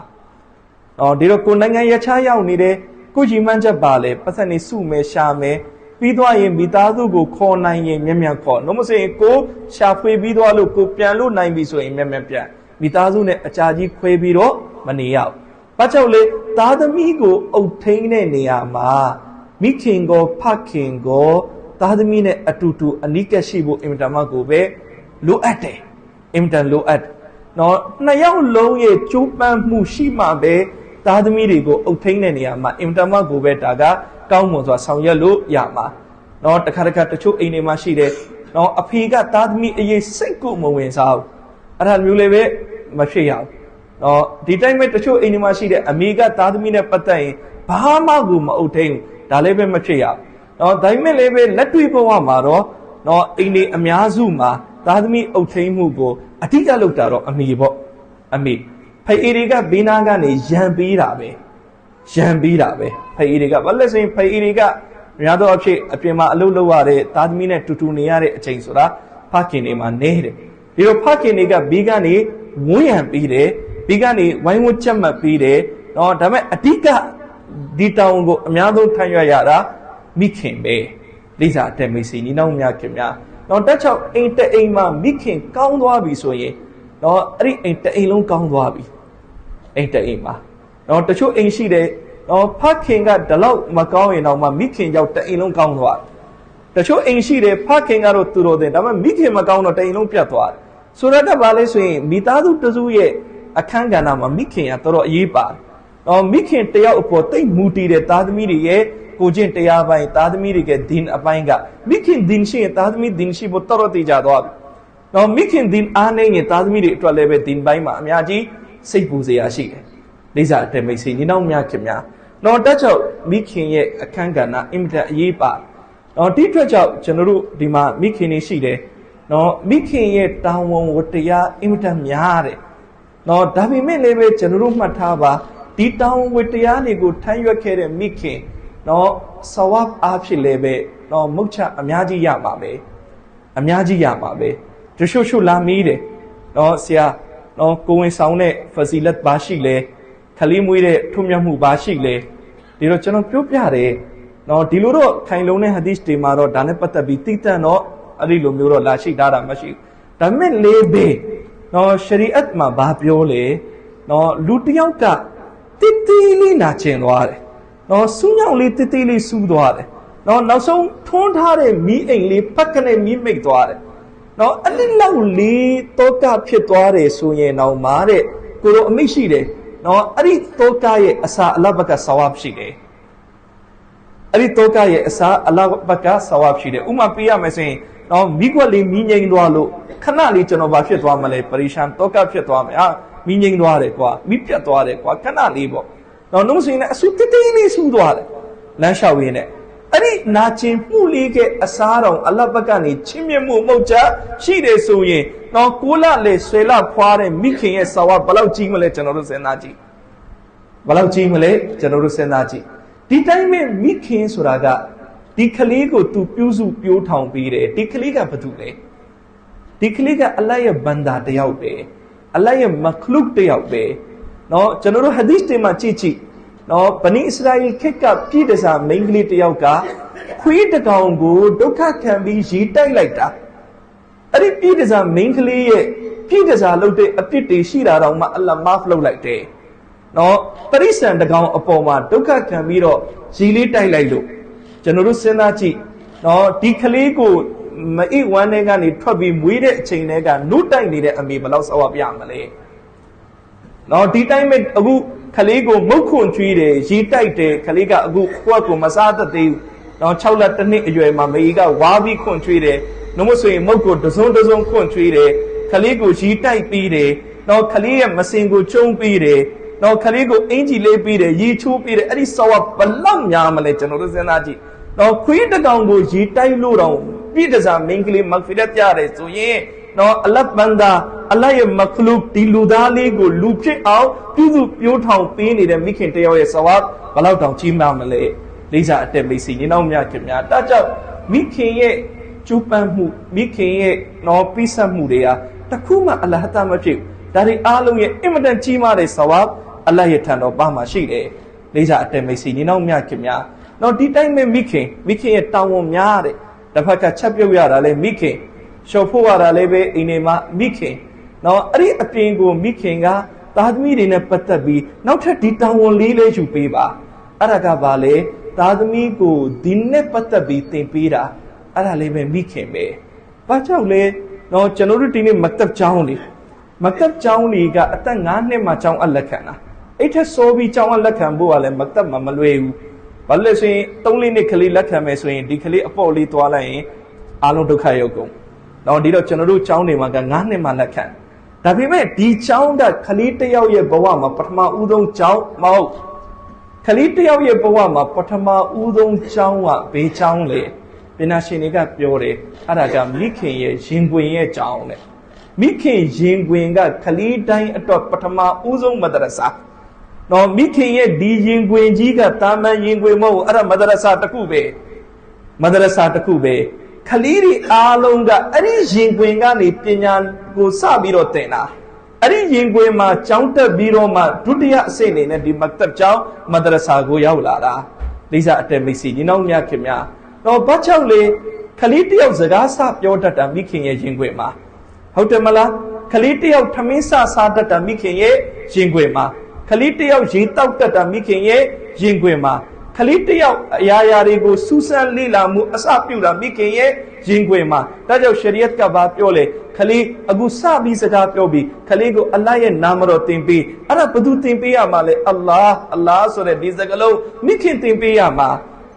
ဒီတော့ကိုနိုင်ငံရခြားရောက်နေတယ်ကိုကြီးမှန်းချက်ပါလေပတ်သက်နေစုမယ်ရှာမယ်ပြီးသွားရင်မိသားစုကိုခေါ်နိုင်ရင်မြန်မြန်ခေါ်မဆိုရင်ကိုရှာဖွေပြီးသွားလို့ကိုပြန်လို့နိုင်ပြီဆိုရင်မြန်မြန်ပြန်မိသားစုနဲ့အကြာကြီးခွေးပြီးတော့မနေရဘူးဘာကြောင့်လဲသားသမီးကိုအုပ်ထိန်းတဲ့နေရာမှာမိခင်ကိုဖခင်ကိုသားသမီးနဲ့အတူတူအနီးကပ်ရှိဖို့အင်မတန်မှကိုပဲလိုအပ်တယ်အင်မတန်လိုအပ်နှစ်ယောက်လုံးရဲ့ကြိုးပမ်းမှုရှိမှပဲသားသမီးတွေကိုအုပ်ထိန်းတဲ့နေရာမှာအင်မတန်မှကိုပဲဒါကကောင်းမွန်စွာဆောင်ရွက်လို့ရမှာတခါတချို့အိမ်တွေမှာရှိတယ်အဖေကသားသမီးအရေးစိတ်ကိုမဝင်စားဘူးအဲ့ဒါမျိုးလေးပဲမဖြစ်ရဘူးဒီတိုင်းပဲတချို့အိမ်တွေမှာရှိတဲ့အမေကသားသမီးနဲ့ပတ်သက်ရင်ဘာမှကိုမအုပ်ထိန်းဘူးဒါလည်းပဲမဖြစ်ရဘူးဒါပေမဲ့လည်းပဲလက်တွေ့ဘဝမှာတော့အိမ်တွေအများစုမှာသားသမီးအုပ်ထိန်းမှုကိုအဓိကလုပ်တာတော့အမေပေါ့အမေဖေအေတွေကဘေးနားကနေရံပေးတာပဲဖေအေတွေကဘာလဲဆိုရင်ဖေအေတွေက များသောအားဖြင့်အပြင်မှာအလုပ်လုပ်ရတဲ့သားသမီးနဲ့တူတူနေရတဲ့အချိန်ဆိုတာဖခင်တွေမှာနေတယ်ဒီလိုဖခင်တွေကဘေးကနေဝန်းရံပြီးတယ်ဘေးကနေဝိုင်းဝန်းချက်မှတ်ပြီးတယ်နော်ဒါပေမဲ့အဓိကဒီတောင်ကိုအများဆုံးထမ်းရွက်ရတာမိခင်ပဲလိစာတဲ့မိတ်ဆွေညီနောင်များခင်များနော်တက်ချောက်အိမ်တအိမ်မှာမိခင်ကောင်းသွားပြီဆိုရင်နော်အဲ့ဒီအိမ်တအိမ်လုံးကောင်းသွားပြီအိမ်တအိမ်မှာနော်တချို့အိမ်ရှိတယ်နော်ဖခင်ကဒီလောက်မကောင်းရင်တော့မှမိခင်ရောက်တအိမ်လုံးကောင်းသွားတယ်တချို့အိမ်ရှိတယ်ဖခင်ကတော့သူတော်တယ်ဒါပေမဲ့မိခင်မကောင်းတော့တအိမ်လုံးပြတ်သွားတယ်ဆိုတော့ဘာလဲဆိုရင်မိသားစုတစုရဲ့အခန်းကဏ္ဍမှာမိခင်ကတော်တော်အရေးပါတယ်နော်မိခင်တယောက်အပေါ်တိတ်မူတည်တဲ့သားသမီးတွေရဲ့ကိုချင်းတရားပိုင်းသားသမီးတွေကဒင်းအပိုင်းကမိခင်ဒင်းရှိရင်သားသမီးဒင်းရှိဖို့တော်တော်တည်ကြသွားပြီနော်မိခင်ဒင်းအားနေရင်သားသမီးတွေအတွက်လည်းပဲဒင်းပိုင်းမှာအများကြီးစိတ်ပူစရာရှိတယ်လိစာတဲ့မိတ်ဆွေညီနောင်များခင်များနော်တက်ချောက်မိခင်ရဲ့အခန်းကဏ္ဍအင်မတန်အရေးပါနော်ဒီအတွက်ကြောင့်ကျွန်တော်တို့ဒီမှာမိခင်တွေရှိတယ်နော်မိခင်ရဲ့တာဝန်ဝတ္တရားအင်မတန်များတယ်နော်ဒါပေမဲ့လည်းပဲကျွန်တော်တို့မှတ်ထားပါဒီတာဝန်ဝတ္တရားတွေကိုထမ်းရွက်ခဲ့တဲ့မိခင်နော်ဆဝပ်အားဖြင့်လည်းပဲနော်မုတ်ချအများကြီးရမှာပဲအများကြီးရမှာပဲတချို့လာမီးတယ်နော်ဆရာနော်ကိုဝင်ဆောင်တဲ့ facility ဘာရှိလဲခလေးမွေးတဲ့ထွတ်မြတ်မှုဘာရှိလဲဒီတော့ကျွန်တော်ပြောပြတယ်နော်ဒီလိုတော့ခိုင်လုံးတဲ့ hadith တွေမှာတော့ဒါနဲ့ပတ်သက်ပြီးတိတန့်တော့အဲ့ဒီလိုမျိုးတော့လာရှိတာမရှိဘူးဒါပေမဲ့လေဘေနော်ရှရီအတ်မှာဘာပြောလဲနော်လူတစ်ယောက်ကတိတိလေးနာကျင်သွားတယ်နော်စူးညောင်လေးတိတိလေးစူးသွားတယ်နော်နောက်ဆုံးထွန်းထားတဲ့မီးအိမ်လေးဖက်ကနေမီးမိတ်သွားတယ်နော်အဲ့ဒီလောက်လေးတောကဖြစ်သွားတယ်ဆိုရင်တော့မာတဲ့ကိုလိုအမိတ်ရှိတယ်နော်အဲ့ဒီတောကရဲ့အစာအလဘကဆဝပ်ရှိတယ်အဲ့ဒီတောကရဲ့အစာအလဘကဆဝပ်ရှိတယ်ဥမာပေးရမယ်ဆိုရင်နော်မိကွက်လေးမီးငိမ့်သွားလို့ခဏလေးကျွန်တော်ဘာဖြစ်သွားမလဲပရိရှန်တောကဖြစ်သွားမယ်မီးငိမ့်သွားတယ်ကွာမီးပြတ်သွားတယ်ကွာခဏလေးပေါ့နော်နှုံးစင်းနဲ့အဆူတိတိလေးဆူသွားတယ်လမ်းလျှောက်ရင်းနဲ့အဲ့ဒီနာကျင်မှုလေးကအစားတော်အလဘကနေချင်းမြင့်မှုမှုတ်ချရှိတယ်ဆိုရင်နော်ကိုလလေဆွေလဖွားတဲ့မိခင်ရဲ့ဆဝဘလောက်ကြီးမလဲကျွန်တော်တို့စဉ်းစားကြည့်ဘလောက်ကြီးမလဲကျွန်တော်တို့စဉ်းစားကြည့်ဒီတိုင်းမဲ့မိခင်ဆိုတာကဒီကလေးကိုသူပြုစုပြိုးထောင်ပေးတယ်ဒီကလေးကဘာတူလဲဒီကလေးကအလ္လာဟ်ရဲ့ဘန္တာတယောက်ပဲအလ္လာဟ်ရဲ့မခလုတ်တယောက်ပဲနော်ကျွန်တော်တို့ hadith တွေမှာကြည့်နော်ဗနီအစ္စရာအီခေတ်ကပြည်တစားမိန်းကလေးတယောက်ကခွေးတကောင်ကိုဒုက္ခခံပြီးရေတိုက်လိုက်တာအဲ့ဒီပြည်တစားမိန်းကလေးရဲ့ပြည်တစားလုပ်တဲ့အပြစ်တွေရှိတာတော့မှအလ္လာဟ်မာဖ်လုပ်လိုက်တယ်နော်ပရိစ္ဆန်တကောင်အပေါ်မှာဒုက္ခခံပြီးတော့ရေလေးတိုက်လိုက်လို့ကျွန်တော်တို့စဉ်းစားကြည့်နော်ဒီကလေးကိုမအိဝမ်းထဲကနေထွက်ပြီးမွေးတဲ့အချိန်တည်းကနှုတ်တိုက်နေတဲ့အမေဘယ်လောက်ဆောက်ရပြမလဲနော်ဒီတိုင်းမဲ့အခုခလေးကိုမုတ်ခွန်ချွေးတယ်ရေတိုက်တယ်ခလေးကအခုခွက်ကိုမစားတတ်သေးဘူးနော်6လတစ်နှစ်အရွယ်မှာမေကြီးကဝါပြီးခွန်ချွေးတယ်နှုတ်မဆိုရင်မုတ်ကိုတစုံခွန်ချွေးတယ်ခလေးကိုရေတိုက်ပြီးတယ်နော်ခလေးရဲ့မစင်ကိုကျုံပြီးတယ်နော်ခလေးကိုအင်ကြီးလေးပြီးတယ်ရေချိုးပြီးတယ်အဲ့ဒီဆောက်ဘလောက်များမလဲကျွန်တော်တို့စဉ်းစားကြည့်နော်ခွေးတကောင်ကိုရေတိုက်လို့တော့ပြည်တစားမင်းကလေးမဂ်ဖီရတ်ပြတယ်ဆိုရင်နော်အလတ်ဘန္ဒါအလ္လာဟ်ရဲ့မခလုတ်ဒီလူသားလေးကိုလူဖြစ်အောင်ပြုစုပြိုးထောင်ပေးနေတဲ့မိခင်တယောက်ရဲ့ဆဝပ်ဘလောက်တောင်ကြီးမားမလဲလိစာအတက်မိတ်ဆွေညီနောင်များခင်များဒါကြောင့်မိခင်ရဲ့ကျူးပန်းမှုမိခင်ရဲ့နော်ပိစက်မှုတွေဟာတခုမှအလ္လာဟ်သားမဖြစ်ဒါတွေအားလုံးရဲ့အင်မတန်ကြီးမားတဲ့ဆဝပ်အလ္လာဟ်ရဲ့ထံတော်ပါမှာရှိတယ်လိစာအတက်မိတ်ဆွေညီနောင်များခင်များနော်ဒီတိုင်းမဲ့မိခင်ရဲ့တောင်းဝန်များတဲ့တစ်ဖက်ကချက်ပြုတ်ရတာလဲမိခင်ရှော့ဖို့ရတာလည်းပဲအိမ်ထဲမှာမိခင်နော်အဲ့ဒီအပြင်ကိုမိခင်ကသားသမီးတွေနဲ့ပတ်သက်ပြီးနောက်ထပ်ဒီတောင်းဝန်လေးလဲယူပေးပါအဲ့ဒါကဘာလဲသားသမီးကိုဒီနဲ့ပတ်သက်ပြီးသင်ပေးတာအဲ့ဒါလေးပဲမိခင်ပဲဘာကြောင့်လဲနော်ကျွန်တော်တို့ဒီနေ့မကပ်ကျောင်းလေးကအသက်9နှစ်မှကျောင်းအပ်လက်ခံတာအဲ့ထက်စောပြီးကျောင်းအပ်လက်ခံဖို့ကလည်းမကပ်မလွယ်ဘူးဘာလို့လဲဆိုရင်3-4နှစ်ကလေးလက်ခံမယ်ဆိုရင်ဒီကလေးအပေါ့လေးသွားလိုက်ရင်အားလုံးဒုက္ခရောက်ကုန်တော့ဒီတော့ကျွန်တော်တို့ကျောင်းတွေမှာက9နှစ်မှလက်ခံဒါပေမဲ့ဒီကျောင်းကကလေးတစ်ယောက်ရဲ့ဘဝမှာပထမဦးဆုံးကျောင်းမဟုတ်ကလေးတစ်ယောက်ရဲ့ဘဝမှာပထမဦးဆုံးကျောင်းကဘေးကျောင်းလေပညာရှင်တွေကပြောတယ်အဲ့ဒါကမိခင်ရဲ့ရင်ခွင်ရဲ့ကျောင်းလေမိခင်ရင်ခွင်ကကလေးတိုင်းအတွက်ပထမဦးဆုံးမဒရဆာနော်မိခင်ရဲ့ဒီရင်ခွင်ကြီးကတာမန်ရင်ခွင်မဟုတ်အဲ့ဒါမဒရဆာတစ်ခုပဲ မဒရဆာတစ်ခုပဲခလီတွေအားလုံးကအဲ့ဒီရင်ခွင်ကနေပညာကိုစပြီးတော့သင်တာအဲ့ဒီရင်ခွင်မှာကျောင်းတက်ပြီးတော့မှဒုတိယအဆင့်အနေနဲ့ဒီမက်တဘ်ကျောင်းမဒရဆာကိုရောက်လာတာလိစာအတက်မိတ်ဆွေညီနောင်များခင်များတော့ဘာကြောင့်လဲခလီတယောက်စကားစပြောတတ်တာမိခင်ရဲ့ရင်ခွင်မှာဟုတ်တယ်မလားခလီတယောက်ထမင်းစားတတ်တာမိခင်ရဲ့ရင်ခွင်မှာခလီတယောက်ရေတောက်တတ်တာမိခင်ရဲ့ရင်ခွင်မှာခလီတယောက်အရာရာတွေကိုစူးစမ်းလေ့လာမှုအစပြုတာမိခင်ရဲ့ရင်ခွင်မှာဒါကြောင့်ရှရီယတ်ကဘာပြောလဲခလီအခုစပြီးစကားပြောပြီးခလီကိုအလ္လာဟ်ရဲ့နာမတော်သင်ပေးအဲ့ဒါဘယ်သူသင်ပေးရမှာလဲအလ္လာဟ်ဆိုတဲ့ဒီစကားလုံးမိခင်သင်ပေးရမှာ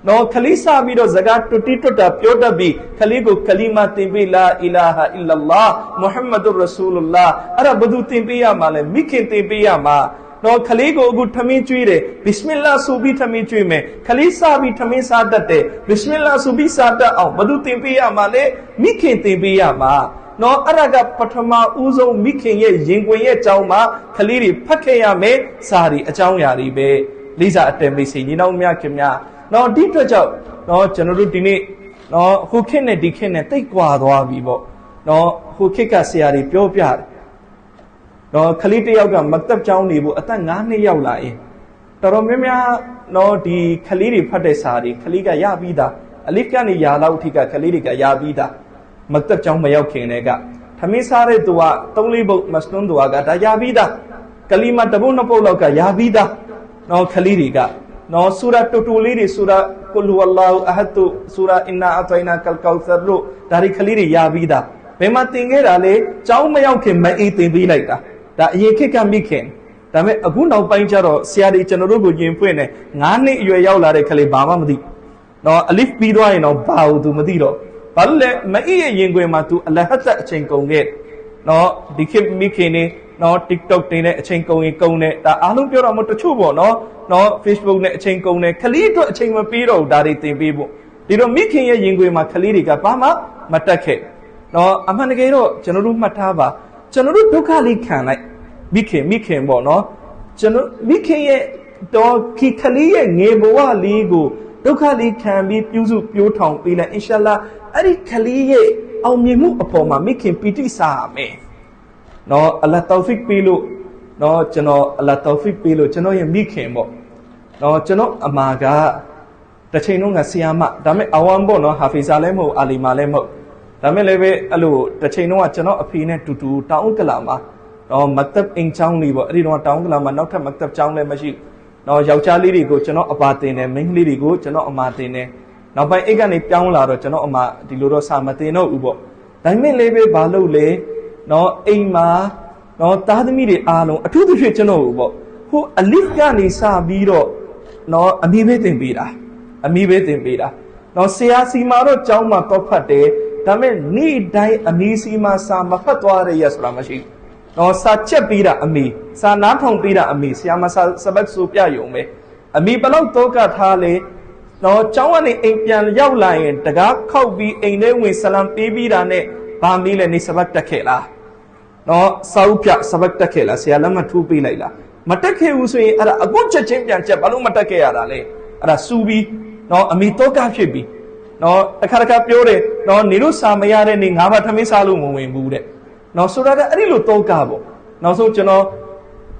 နော်ခလီစပြီးတော့စကားတွတိတွတာပြောတတ်ပြီးခလီကိုကလီမာသင်ပေးလာအီလာဟာအီလလာဟ်မုဟမ္မဒ်ရဆူလလာအဲ့ဒါဘယ်သူသင်ပေးရမှာလဲမိခင်သင်ပေးရမှာတော့ခလီကိုအခုထမင်းကျွေးတယ်ဘစ်မင်လာဆိုပြီးထမင်းကျွေးမယ်ခလီစပြီးထမင်းစားတတ်တယ်ဘစ်မင်လာဆိုပြီးစားတတ်အောင်ဘယ်သူသင်ပေးရမှာလဲမိခင်သင်ပေးရမှာနော်အဲ့ဒါကပထမဦးဆုံးမိခင်ရဲ့ရင်ခွင်ရဲ့အကြောင်းမှာခလီတွေဖတ်ခဲ့ရမယ်စာရီအကြောင်းအရာတွေပဲလိစာအတဲမိတ်ဆွေညီနောင်များခင်များနော်ဒီအတွက်ကြောင့်နော်ကျွန်တော်တို့ဒီနေ့နော်ဟိုခေတ်နဲ့ဒီခေတ်နဲ့တိတ်ကွာသွားပြီပေါ့နော်ဟိုခေတ်ကဆရာတွေပြောပြတယ်နော်ခလီတယောက်ကမက်တဘ်ကျောင်းနေဖို့အသက်9နှစ်ရောက်လာရင်တော်တော်များများနော်ဒီခလီတွေဖတ်တဲ့စာတွေခလီကရပြီးသားအလစ်ကနေရာလောက်အထိကခလီတွေကရပြီးသားမက်တဘ်ကျောင်းမရောက်ခင်တည်းကထမင်းစားတဲ့သူက3-4ပုတ်မစလွန်းသူကဒါရပြီးသားကလီမာတစ်ပုတ်2ပုတ်လောက်ကရပြီးသားနော်ခလီတွေကနော်ဆူရာတူတူလေးတွေဆူရာကုလ်ဟူဝလ္လာဟူအဟတ်တို့ဆူရာအင်နာအတိုင်နာကလ်ကောက်ဆာတို့ဒါတွေခလီတွေရပြီးသားဘယ်မှာသင်ခဲ့တာလဲကျောင်းမရောက်ခင်မအေးသင်ပေးလိုက်တာဒါအရင်ခေတ်ကမိခင်ဒါပေမဲ့အခုနောက်ပိုင်းကျတော့ဆရာတွေကျွန်တော်တို့ကိုယင်ဖွင့်နေ9နှစ်အရွယ်ရောက်လာတဲ့ခလေးဘာမှမသိနော်အလစ်ပြီးသွားရင်တော့ဘာလို့ तू မသိတော့ဘာလို့လဲမအေးရဲ့ရင်ခွင်မှာ तू အလဟတ်အချိန်ကုန်ခဲ့နော်ဒီခေတ်မိခင်နေနော် TikTok တင်တဲ့အချိန်ကုန်ရင်ကုန်တယ်ဒါအားလုံးပြောတော့မတချို့ပေါ့နော် Facebook နဲ့အချိန်ကုန်တယ်ခလေးအတွက်အချိန်မပေးတော့ဘူးဒါတွေသင်ပေးဖို့ဒီတော့မိခင်ရဲ့ရင်ခွင်မှာခလေးတွေကဘာမှမတက်ခဲ့နော်အမှန်တကယ်တော့ကျွန်တော်တို့မှတ်ထားပါကျွန်တော်တို့ဒုက္ခလေးခံလိုက်မိခင်ပေါ့နော်ကျွန်တော်မိခင်ရဲ့တော့ခလေးရဲ့ငယ်ဘဝလေးကိုဒုက္ခလေးခံပြီးပြုစုပြိုးထောင်ပေးလိုက်အင်ရှာလာအဲ့ဒီခလေးရဲ့အောင်မြင်မှုအပေါ်မှာမိခင်ပီတိစားရမယ်နော်အလ္လာဟ်တောဖစ်ပေးလို့နော်ကျွန်တော်အလ္လာဟ်တောဖစ်ပေးလို့ကျွန်တော်ရဲ့မိခင်ပေါ့နော်ကျွန်တော်အမာကတစ်ချိန်လုံးကဆီယာမဒါပေမဲ့အဝမ်ပေါ့နော်ဟာဖီဇာလည်းမဟုတ်အာလီမာလည်းမဟုတ်ဒါမဲ့လည်းပဲအဲ့လိုတစ်ချိန်လုံးကကျွန်တော်အဖေနဲ့တူတူတောင်းကလာမှာနော်မက်တဘ်အင်ချောင်းလေးပေါ့အဲ့ဒီတော့တောင်းကလာမှာနောက်ထပ်မက်တဘ်ကျောင်းလည်းမရှိနော်ယောက်ျားလေးတွေကိုကျွန်တော်အပါတင်တယ်မိန်းကလေးတွေကိုကျွန်တော်အမာတင်တယ်နောက်ပိုင်းအိတ်ကနေပြောင်းလာတော့ကျွန်တော်အမာဒီလိုတော့စာမတင်တော့ဘူးပေါ့ဒါမဲ့လည်းပဲဘာလို့လဲနော်အိမ်မှာနော်သားသမီးတွေအားလုံးအထူးသဖြင့်ကျွန်တော်ပေါ့ဟိုအလစ်ကနေစပြီးတော့နော်အမိပဲတင်ပေးတာနော်ဆရာစီမာတော့ကျောင်းမှာတော့ဖတ်တယ်ဒါမဲ့နေ့တိုင်းအမေစီမှာစာမဖတ်သွားရရဆိုတာမရှိနော်စာချက်ပေးတာအမေစာနားထောင်ပေးတာအမေဆရာမစာစပတ်ဆိုပြယုံပဲအမေဘလောက်တော့ကထားလေနော်ကျောင်းကနေအိမ်ပြန်ရောက်လာရင်တကားခောက်ပြီးအိမ်ထဲဝင်ဆလမ်ပေးပြီးတာနဲ့ဘာမီးလဲနေစပတ်တက်ခဲ့လားနော်စာအုပ်ပြစပတ်တက်ခဲ့လားဆရာလက်မထိုးပေးလိုက်လားမတက်ခဲ့ဘူးဆိုရင်အဲ့ဒါအခုချက်ချင်းပြန်ချက်ဘာလို့မတက်ခဲ့ရတာလဲအဲ့ဒါစူပြီးနော်အမေတော့ကဖြစ်ပြီးနော်တစ်ခါပြောတယ်နော်နေလို့စာမရတဲ့နေငါးပါးထမင်းစားလို့မဝင်ဘူးတဲ့နော်ဆိုတာကအဲ့ဒီလိုတော့ကပေါ့နောက်ဆုံးကျွန်တော်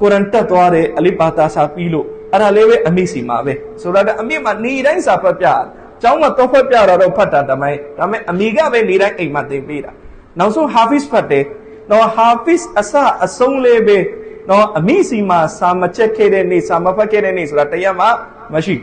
ကုရ်အာန်တက်သွားတယ်အလီဘာတာစာပြီးလို့အဲ့ဒါလေးပဲအမေစီမှာပဲဆိုတာကအမေမှာနေတိုင်းစာဖတ်ပြကျောင်းမှာတော့ဖတ်ပြတာတော့ဖတ်တာတမိုင်းဒါပေမဲ့အမေကပဲနေတိုင်းအိမ်မှာသင်ပေးတာနောက်ဆုံးဟာဖစ်ဖတ်တယ်နော်ဟာဖစ်အဆုံးလေးပဲနော်အမေစီမှာစာမချက်ခဲ့တဲ့နေ့စာမဖတ်ခဲ့တဲ့နေ့ဆိုတာတရားမှမရှိ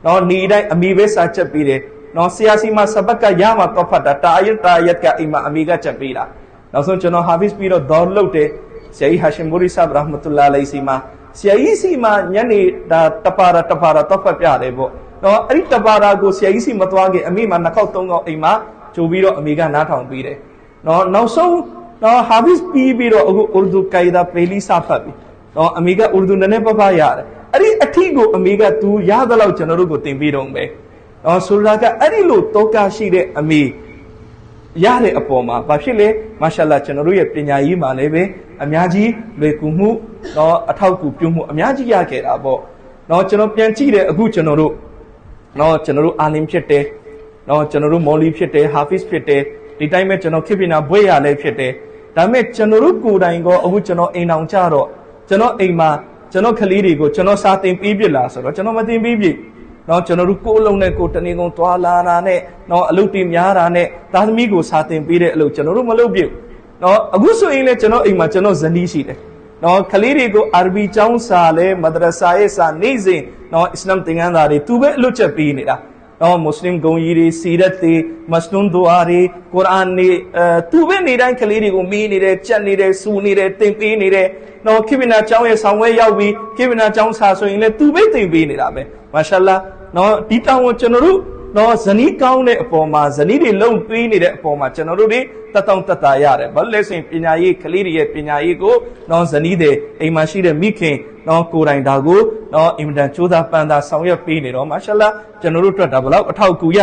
နော်နေတိုင်းအမေပဲစာချက်ပေးတယ်နော်ဆရာစီမှာစပတ်ကရမှာတော့ဖတ်တာတာယတ်ကအိမ်မှာအမေကချက်ပေးတာနောက်ဆုံးကျွန်တော်ဟာဖစ်ပြီးတော့ဒေါ်လုပ်တယ်ဆရာကြီးဟာရှင်ဘူရီဆပ်ရာဟ်မတ်တူလာလိုင်စီမှာဆရာကြီးစီမှာညနေဒါတပါရာတော့ဖတ်ပြတယ်ပေါ့နော်အဲ့ဒီတပါရာကိုဆရာကြီးစီမသွားခင်အမေမှာ2ခေါက်3ခေါက်အိမ်မှာကြိုပြီးတော့အမေကနားထောင်ပေးတယ်နော်နောက်ဆုံးနော်ဟာဖစ်ပြီးတော့အခုဥရဒူကိုင်ဒါပေလီစာဖတ်ပြီနော်အမေကဥရဒူနည်းနည်းပရတယ်အဲ့ဒီအထီးကိုအမေကသူရသလောက်ကျွန်တော်တို့ကိုသင်ပေးတော့မယ်နော်ဆိုတာကအဲ့ဒီလိုတောကရှိတဲ့အမေရတဲ့အပေါ်မှာဘာဖြစ်လဲမာရှာလာကျွန်တော်တို့ရဲ့ပညာရေးမှာလည်းပဲအများကြီးလွယ်ကူမှုနော်အထောက်အကူပြုမှုအများကြီးရခဲ့တာပေါ့နော်ကျွန်တော်ပြန်ကြည့်တယ်အခုကျွန်တော်တို့အာလင်ဖြစ်တယ် နော်ကျွန်တော်တို့မော်လီဖြစ်တယ်ဟာဖစ်ဖြစ်တယ်ဒီတိုင်းပဲကျွန်တော်ခေပညာဘွဲရလဲဖြစ်တယ်ဒါပေမဲ့ကျွန်တော်တို့ကိုယ်တိုင်ကအခုကျွန်တော်အိမ်အောင်ကြတော့ကျွန်တော်အိမ်မှာကျွန်တော်ကလေးတွေကိုကျွန်တော်စာသင်ပေးပြလားဆိုတော့ကျွန်တော်မသင်ပေးပြနော်ကျွန်တော်တို့ကိုယ်လုံးနဲ့ကိုယ်တနေကုန်သွားလာတာနဲ့နော်အလုပ်တွေများတာနဲ့သားသမီးကိုစာသင်ပေးတဲ့အလုပ်ကျွန်တော်တို့မလုပ်ပြနော်အခုဆိုရင်လည်းကျွန်တော်အိမ်မှာကျွန်တော်ဇနီးရှိတယ်နော်ကလေးတွေကိုအာရဘီကျောင်းစာလဲမဒရဆာရဲ့စာနေ့စဉ်နော်အစ္စလာမ်သင်ခန်းစာတွေသူပဲအလွတ်ချက်ပေးနေတာနော်မွတ်စလင်ဂုံကြီးတွေစီရတ်တွေမစနွန်ဒူအာတွေကုရ်အာန်တွေသူပဲနေတိုင်းကလေးတွေကိုမီးနေတယ်ကြက်နေတယ်စူနေတယ်သင်ပေးနေတယ်နော်ခိဗနာကျောင်းရဲ့ဆောင်ဝဲရောက်ပြီးခိဗနာကျောင်းစာဆိုရင်လည်းသူပဲသင်ပေးနေတာပဲမာရှာလာနော်ဒီတောင်းကိုကျွန်တော်တို့နော်ဇနီးကောင်းတဲ့အပေါ်မှာဇနီးတွေလုံပေးနေတဲ့အပေါ်မှာကျွန်တော်တို့တွေတက်တောင့်တက်တာရတယ်ဘာလို့လဲဆိုရင်ပညာရေးကလေးတွေရဲ့ပညာရေးကိုနော်ဇနီးတွေအိမ်မှာရှိတဲ့မိခင်နော်ကိုယ်တိုင်ဒါကိုနော်အင်မတန်ကြိုးစားပန်းစားဆောင်ရွက်ပေးနေတော့မာရှာလာကျွန်တော်တို့အတွက်ဒါဘလောက်အထောက်အကူရ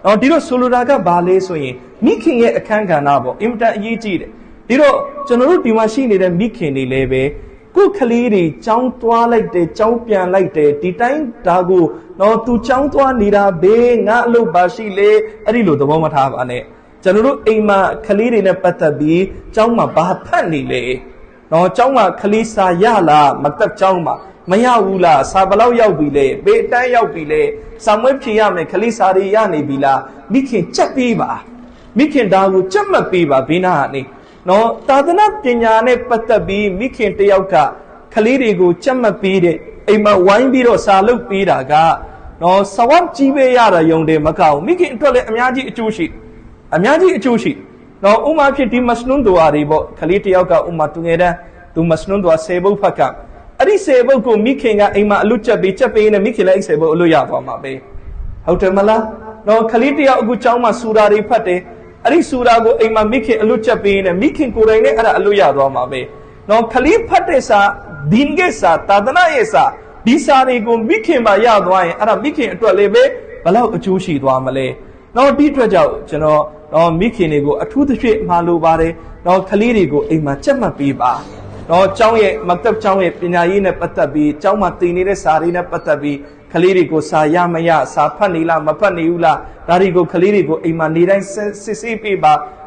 နော်ဒီတော့ဆိုလိုတာကဘာလဲဆိုရင်မိခင်ရဲ့အခန်းကဏ္ဍပေါ့အင်မတန်အရေးကြီးတယ်ဒီတော့ကျွန်တော်တို့ဒီမှာရှိနေတဲ့မိခင်တွေလည်းပဲကိုယ်ကလေးတွေကြောင်းသွားလိုက်တယ်ကြောင်းပြန်လိုက်တယ်ဒီတိုင်းဒါကိုနော်သူကြောင်းသွားနေတာဘေးငါအလုပ်ပါရှိလေအဲ့ဒီလိုသဘောမထားပါနဲ့ကျွန်တော်တို့အိမ်မှာကလေးတွေနဲ့ပတ်သက်ပြီးကျောင်းမှာဘာဖတ်နေလဲနော်ကျောင်းမှာကလေးစာရလားမတက်ကျောင်းမှာမရဘူးလားစာဘလောက်ရောက်ပြီလဲဘေးအတန်းရောက်ပြီလဲစာမွေးဖြေရမယ်ကလေးစာတွေရနေပြီလားမိခင်ချက်ပေးပါမိခင်ဒါကိုချက်မှတ်ပေးပါဘေးနာကနေနော်သာသနာပညာနဲ့ပတ်သက်ပြီးမိခင်တယောက်ကကလေးတွေကိုချက်မှတ်ပေးတဲ့အိမ်မှာဝိုင်းပြီးတော့စာလုပ်ပေးတာကနော်စဝတ်ကြီးပဲရတာယုံတယ်မကောက်မိခင်အတွက်လည်းအများကြီးအကျိုးရှိနော်ဥမာဖြစ်ဒီမစနွန်ဒူအာတွေပေါ့ကလေးတယောက်ကဥမာသူငယ်တန်းသူမစနွန်ဒူအာ10ဘုတ်ဖတ်ကအဲ့ဒီ10ဘုတ်ကိုမိခင်ကအိမ်မှာအလွတ်ချက်ပေးနေမိခင်လည်းအဲ့10ဘုတ်အလွတ်ရသွားမှာပဲဟုတ်တယ်မလားနော်ကလေးတယောက်အခုကျောင်းမှာဆူရာတွေဖတ်တယ်အဲ့ဒီဆူရာကိုအိမ်မှာမိခင်အလွတ်ချက်ပေးနေမိခင်ကိုယ်တိုင်နဲ့အဲ့ဒါအလွတ်ရသွားမှာပဲနော်ကလေးဖတ်တဲ့စာဒီငယ်စာသာသနာရဲ့စာဒီစာတွေကိုမိခင်ပါရသွားရင်အဲ့ဒါမိခင်အတွက်လည်းပဲဘလောက်အကျိုးရှိသွားမလဲနော်ဒီအတွက်ကြောင့်ကျွန်တော်နော်မိခင်တွေကိုအထူးသဖြင့်မှာလိုပါတယ်နော်ကလေးတွေကိုအိမ်မှာချက်မှတ်ပေးပါနော်ကျောင်းရဲ့မကတပ်ကျောင်းရဲ့ပညာရေးနဲ့ပတ်သက်ပြီးကျောင်းမှာသင်နေတဲ့စာတွေနဲ့ပတ်သက်ပြီးကလေးတွေကိုစာရမရစာဖတ်နေလားမဖတ်နေဘူးလားဒါတွေကိုကလေးတွေကိုအိမ်မှာနေတိုင်းစစ်ဆေးပေးပ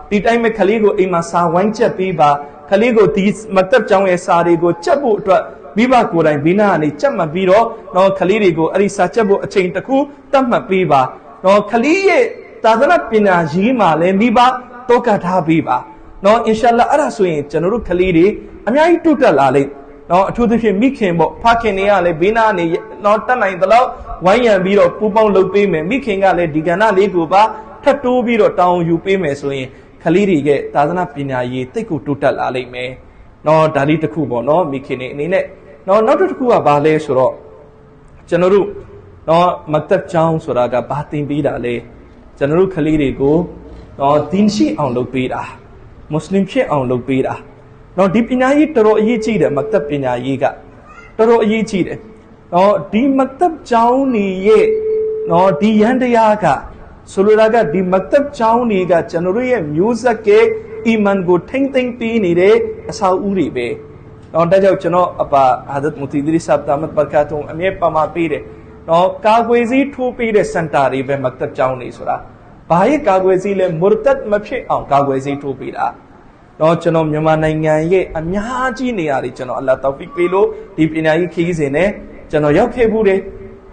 ါဒီတိုင်းပဲကလေးကိုအိမ်မှာစာဝိုင်းချက်ပေးပါကလေးကိုဒီမကတပ်ကျောင်းရဲ့စာတွေကိုချက်ဖို့အတွက်မိဘကိုယ်တိုင်ဘီနာကနေချက်မှတ်ပြီးတော့နော်ကလေးတွေကိုအဲ့ဒီစာချက်ဖို့အချိန်တစ်ခုတတ်မှတ်ပေးပါနော်ကလေးရဲ့သာသနာပညာရေးမှာလည်းမိဘတောကထားပေးပါနော်အင်ရှာလာအဲ့ဒါဆိုရင်ကျွန်တော်တို့ကလေးတွေအများကြီးတိုးတက်လာလိမ့်နော်အထူးသဖြင့်မိခင်ပေါ့ဖခင်တွေကလည်းဘေးနာနေနော်တက်နိုင်သလောက်ဝိုင်းရံပြီးတော့ပူပေါင်းလုပ်ပေးမယ်မိခင်ကလည်းဒီကဏ္ဍလေးကိုပါထပ်တိုးပြီးတော့တောင်းယူပေးမယ်ဆိုရင်ကလေးတွေကသာသနာပညာရေးတိတ်ကိုတိုးတက်လာလိမ့်မယ်နော်ဒါလေးတစ်ခုပေါ့နော်မိခင်တွေအနေနဲ့နော်နောက်တစ်ခုကဘာလဲဆိုတော့ကျွန်တော်တို့နော်မတ်တပ်ကျောင်းဆိုတာကဘာသင်ပေးတာလဲကျွန်တော်တို့ကလေးတွေကိုနော်ဒင်းရှိအောင်လုပ်ပေးတာမွတ်စလင်ဖြစ်အောင်လုပ်ပေးတာနော်ဒီပညာရေးတော်တော်အရေးကြီးတယ်မတ်တပ်ပညာရေးကတော်တော်အရေးကြီးတယ်နော်ဒီမတ်တပ်ကျောင်းနေရဲ့နော်ဒီရန်တရားကဆိုလိုတာကဒီမတ်တပ်ကျောင်းတွေကကျွန်တော်တို့ရဲ့မျိုးဆက်ကအီမန်ကိုထိမ့်သိမ့်ပေးနေတဲ့အဆောက်အဦတွေပဲနော်ဒါကြောင့်ကျွန်တော်အပါဟာဒတ်မူတီဒရီဆပ်တာမတ်ဘာကာတုံအမြဲပမာပေးတယ်နော်ကာကွယ်စည်းထိုးပေးတဲ့စင်တာတွေပဲမတ်တပ်ကျောင်းနေဆိုတာဘာရဲ့ကာကွယ်စည်းလဲမူရတတ်မဖြစ်အောင်ကာကွယ်စည်းထိုးပေးတာနော်ကျွန်တော်မြန်မာနိုင်ငံရဲ့အများကြီးနေရာတွေကျွန်တော်အလ္လာဟ်တောက်ဖီပေးလို့ဒီပညာရေးခီးစဉ်နဲ့ကျွန်တော်ရောက်ခဲ့ဘူးတယ်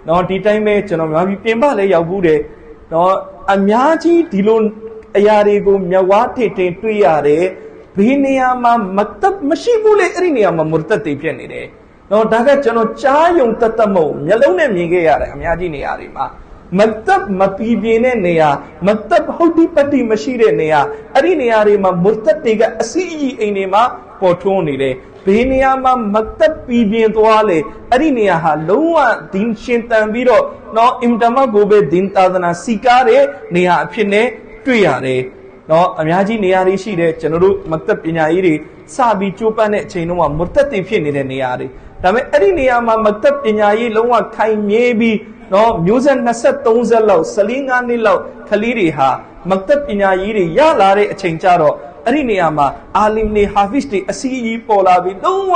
နော်ဒီတိုင်းပဲကျွန်တော်မြန်မာပြည်ပြင်ပလည်းရောက်ဘူးတယ်နော်အများကြီးဒီလိုအရာတွေကိုမျက်ဝါးထင်ထင်တွေ့ရတယ်ဘေးနေရာမှာမတ်တပ်မရှိဘူးလေအဲ့ဒီနေရာမှာမူရတတ်တွေဖြစ်နေတယ်နော်ဒါကကျွန်တော်ကြားယုံတတ်မဟုတ်မျက်လုံးနဲ့မြင်ခဲ့ရတယ်အများကြီးနေရာတွေမှာမတ်တပ်မပီပြင်းတဲ့နေရာမတ်တပ်ဟုတ်ဒီပတိမရှိတဲ့နေရာအဲ့ဒီနေရာတွေမှာမူရတတ်တွေကအစီအီအိမ်တွေမှာပေါ်ထွန်းနေတယ်ဘေးနေရာမှာမတ်တပ်ပီပြင်းသွားလေအဲ့ဒီနေရာဟာလုံးဝဒင်းရှင်တန်ပြီးတော့နော်အင်တမကိုပဲဒင်းသာသနာစီကားတဲ့နေရာအဖြစ်နဲ့တွေ့ရတယ်နော်အများကြီးနေရာတွေရှိတယ်ကျွန်တော်တို့မတ်တပ်ပညာရေးတွေစပြီးကြိုးပမ်းတဲ့အချိန်တုန်းကမူရတတ်တွေဖြစ်နေတဲ့နေရာတွေဒါပေမဲ့အဲ့ဒီနေရာမှာမတ်တပ်ပညာရေးလုံးဝခိုင်မြဲပြီးနော်မျိုးဆက်20 30လောက်15နှစ်လောက်ကလေးတွေဟာမတ်တပ်ပညာရေးတွေရလာတဲ့အချိန်ကျတော့အဲ့ဒီနေရာမှာအာလင်နေဟာဖစ်တွေအစီအီပေါ်လာပြီးလုံးဝ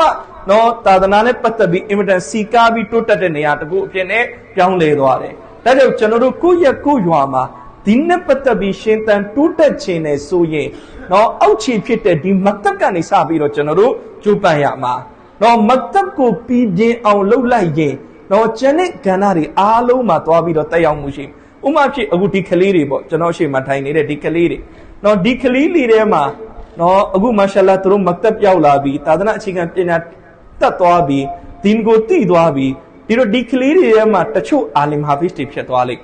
နော်သာသနာနဲ့ပတ်သက်ပြီးအင်မတန်စီကားပြီးတိုးတက်တဲ့နေရာတကူအဖြစ်နဲ့ပြောင်းလဲသွားတယ်ဒါကြောင့်ကျွန်တော်တို့ကိုယ့်ရဲ့ကိုယ့်ရွာမှာ ဒီနဲ့ပတ်သက်ပြီးရှင်သန်တိုးတက်ခြင်းနဲ့ဆိုရင်နော်အောက်ခြေဖြစ်တဲ့ဒီမတ်တပ်ကနေစပြီးတော့ကျွန်တော်တို့ကြိုးပမ်းရမှာနော်မတ်တပ်ကိုပြီးပြင်းအောင်လှုပ်လိုက်ရင်နော်ကျန်တဲ့ကဏ္ဍတွေအားလုံးမှာသွားပြီးတော့တက်ရောက်မှုရှိဥပမာဖြစ်အခုဒီကလေးတွေပေါ့ကျွန်တော်ရှေ့မှာထိုင်နေတဲ့ဒီကလေးတွေနော်ဒီကလေးလေးထဲမှာနော်အခုမာရှာလာသူတို့မတ်တပ်ရောက်လာပြီးသာသနာအခြေခံပညာတက်သွားပြီးဒီန်ကိုတိသွားပြီးဒီတော့ဒီကလေးတွေထဲမှာတချို့အာလင်ဟာဖစ်တွေဖြစ်သွားလိမ့်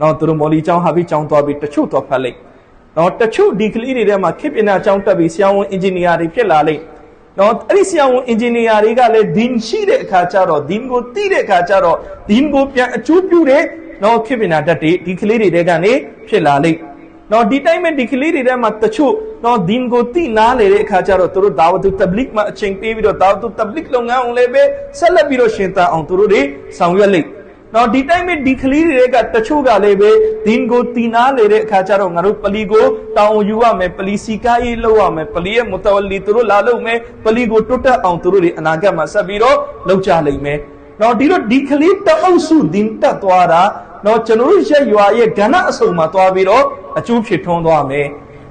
နော်သူတို့မော်လီကျောင်းဟာဖစ်ကျောင်းသွားပြီးတချို့တော့ဖတ်လိမ့်နော်တချို့ဒီကလေးတွေထဲမှာခေတ်ပညာကျောင်းတက်ပြီးဆရာဝန်အင်ဂျင်နီယာတွေဖြစ်လာလိမ့်နော်အဲ့ဒီဆရာဝန်အင်ဂျင်နီယာတွေကလည်းဒင်ရှိတဲ့အခါကျတော့ဒင်ကိုတိတဲ့အခါကျတော့ဒင်ကိုပြန်အကျိုးပြုတဲ့နော်ခေတ်ပညာတတ်တွေဒီကလေးတွေကနေဖြစ်လာလိမ့်နော်ဒီတိုင်းမှာဒီကလေးတွေထဲမှာတချို့နော်ဒင်ကိုတိနားလေတဲ့အခါကျတော့သူတို့ဒါဝတုတဘလစ်မှာအချိန်ပေးပြီးတော့ဒါဝတုတဘလစ်လုပ်ငန်းအောင်လည်းပဲဆက်လက်ပြီးတော့ရှင်သန်အောင်သူတို့တွေဆောင်ရွက်လိမ့်နော်ဒီတိုင်းမှာဒီကလေးတွေကတချို့ကလည်းပဲဒင်ကိုတိနားလေတဲ့အခါကျတော့ငါတို့ပလီကိုတောင်းယူရမယ်ပလီစီကားရေးလုပ်ရမယ်ပလီရဲ့မတဝလီသူတို့လာလုပ်မယ်ပလီကိုတွတ်တက်အောင်သူတို့တွေအနာဂတ်မှာဆက်ပြီးတော့လုပ်ကြလိမ့်မယ်နော်ဒီတော့ဒီကလေးတအုပ်စုဒင်တက်သွားတာနော်ကျွန်တော်တို့ရက်ရွာရဲ့ကဏ္ဍအစုံမှာသွားပြီးတော့အကျိုးဖြစ်ထွန်းသွားမယ်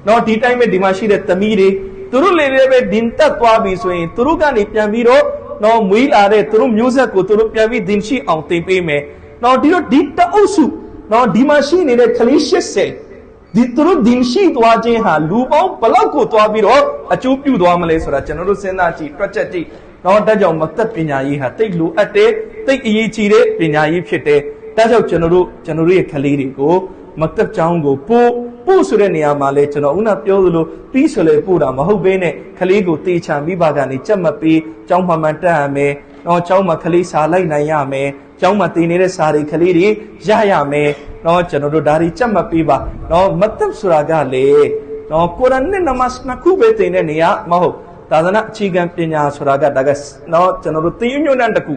နော်ဒီတိုင်းပဲဒီမှာရှိတဲ့သမီးတွေသူတို့လေးလေးပဲဒင်တက်သွားပြီဆိုရင်သူတို့ကနေပြန်ပြီးတော့နော်မွေးလာတဲ့သူတို့မျိုးဆက်ကိုသူတို့ပြန်ပြီးဒင်ရှိအောင်သင်ပေးမယ်နော်ဒီတော့ဒီတအုပ်စုနော်ဒီမှာရှိနေတဲ့ကလေး80ဒီသူတို့ဒင်ရှိသွားခြင်းဟာလူပေါင်းဘလောက်ကိုသွားပြီးတော့အကျိုးပြုသွားမလဲဆိုတာကျွန်တော်တို့စဉ်းစားကြည့်တွက်ချက်ကြည့်နော်ဒါကြောင့်မသက်ပညာရေးဟာတိတ်လိုအပ်တဲ့တိတ်အရေးကြီးတဲ့ပညာရေးဖြစ်တဲ့ဒါကြောင့်ကျွန်တော်တို့ရဲ့ကလေးတွေကိုမတ်တပ်ကျောင်းကိုပို့ဆိုတဲ့နေရာမှာလဲကျွန်တော်ဦးနာပြောသလိုပြီးဆိုလေပို့တာမဟုတ်ဘဲနဲ့ကလေးကိုတေချာမိဘကနေကြက်မပေးကျောင်းမှန်တက်ရမယ်။တော့ကျောင်းမှာကလေးစာလိုက်နိုင်ရမယ်။ကျောင်းမှာတည်နေတဲ့စာတွေကလေးတွေရရမယ်။တော့ကျွန်တော်တို့ဒါတွေကြက်မပေးပါ။တော့မတ်တပ်ဆိုတာကလေတော့ကုရ်အာန်နဲ့နမတ်နှစ်ခုပဲတင်တဲ့နေရာမဟုတ်သာသနာအခြေခံပညာဆိုတာကဒါကတော့ကျွန်တော်တို့သင်ယူညွှန်းတကူ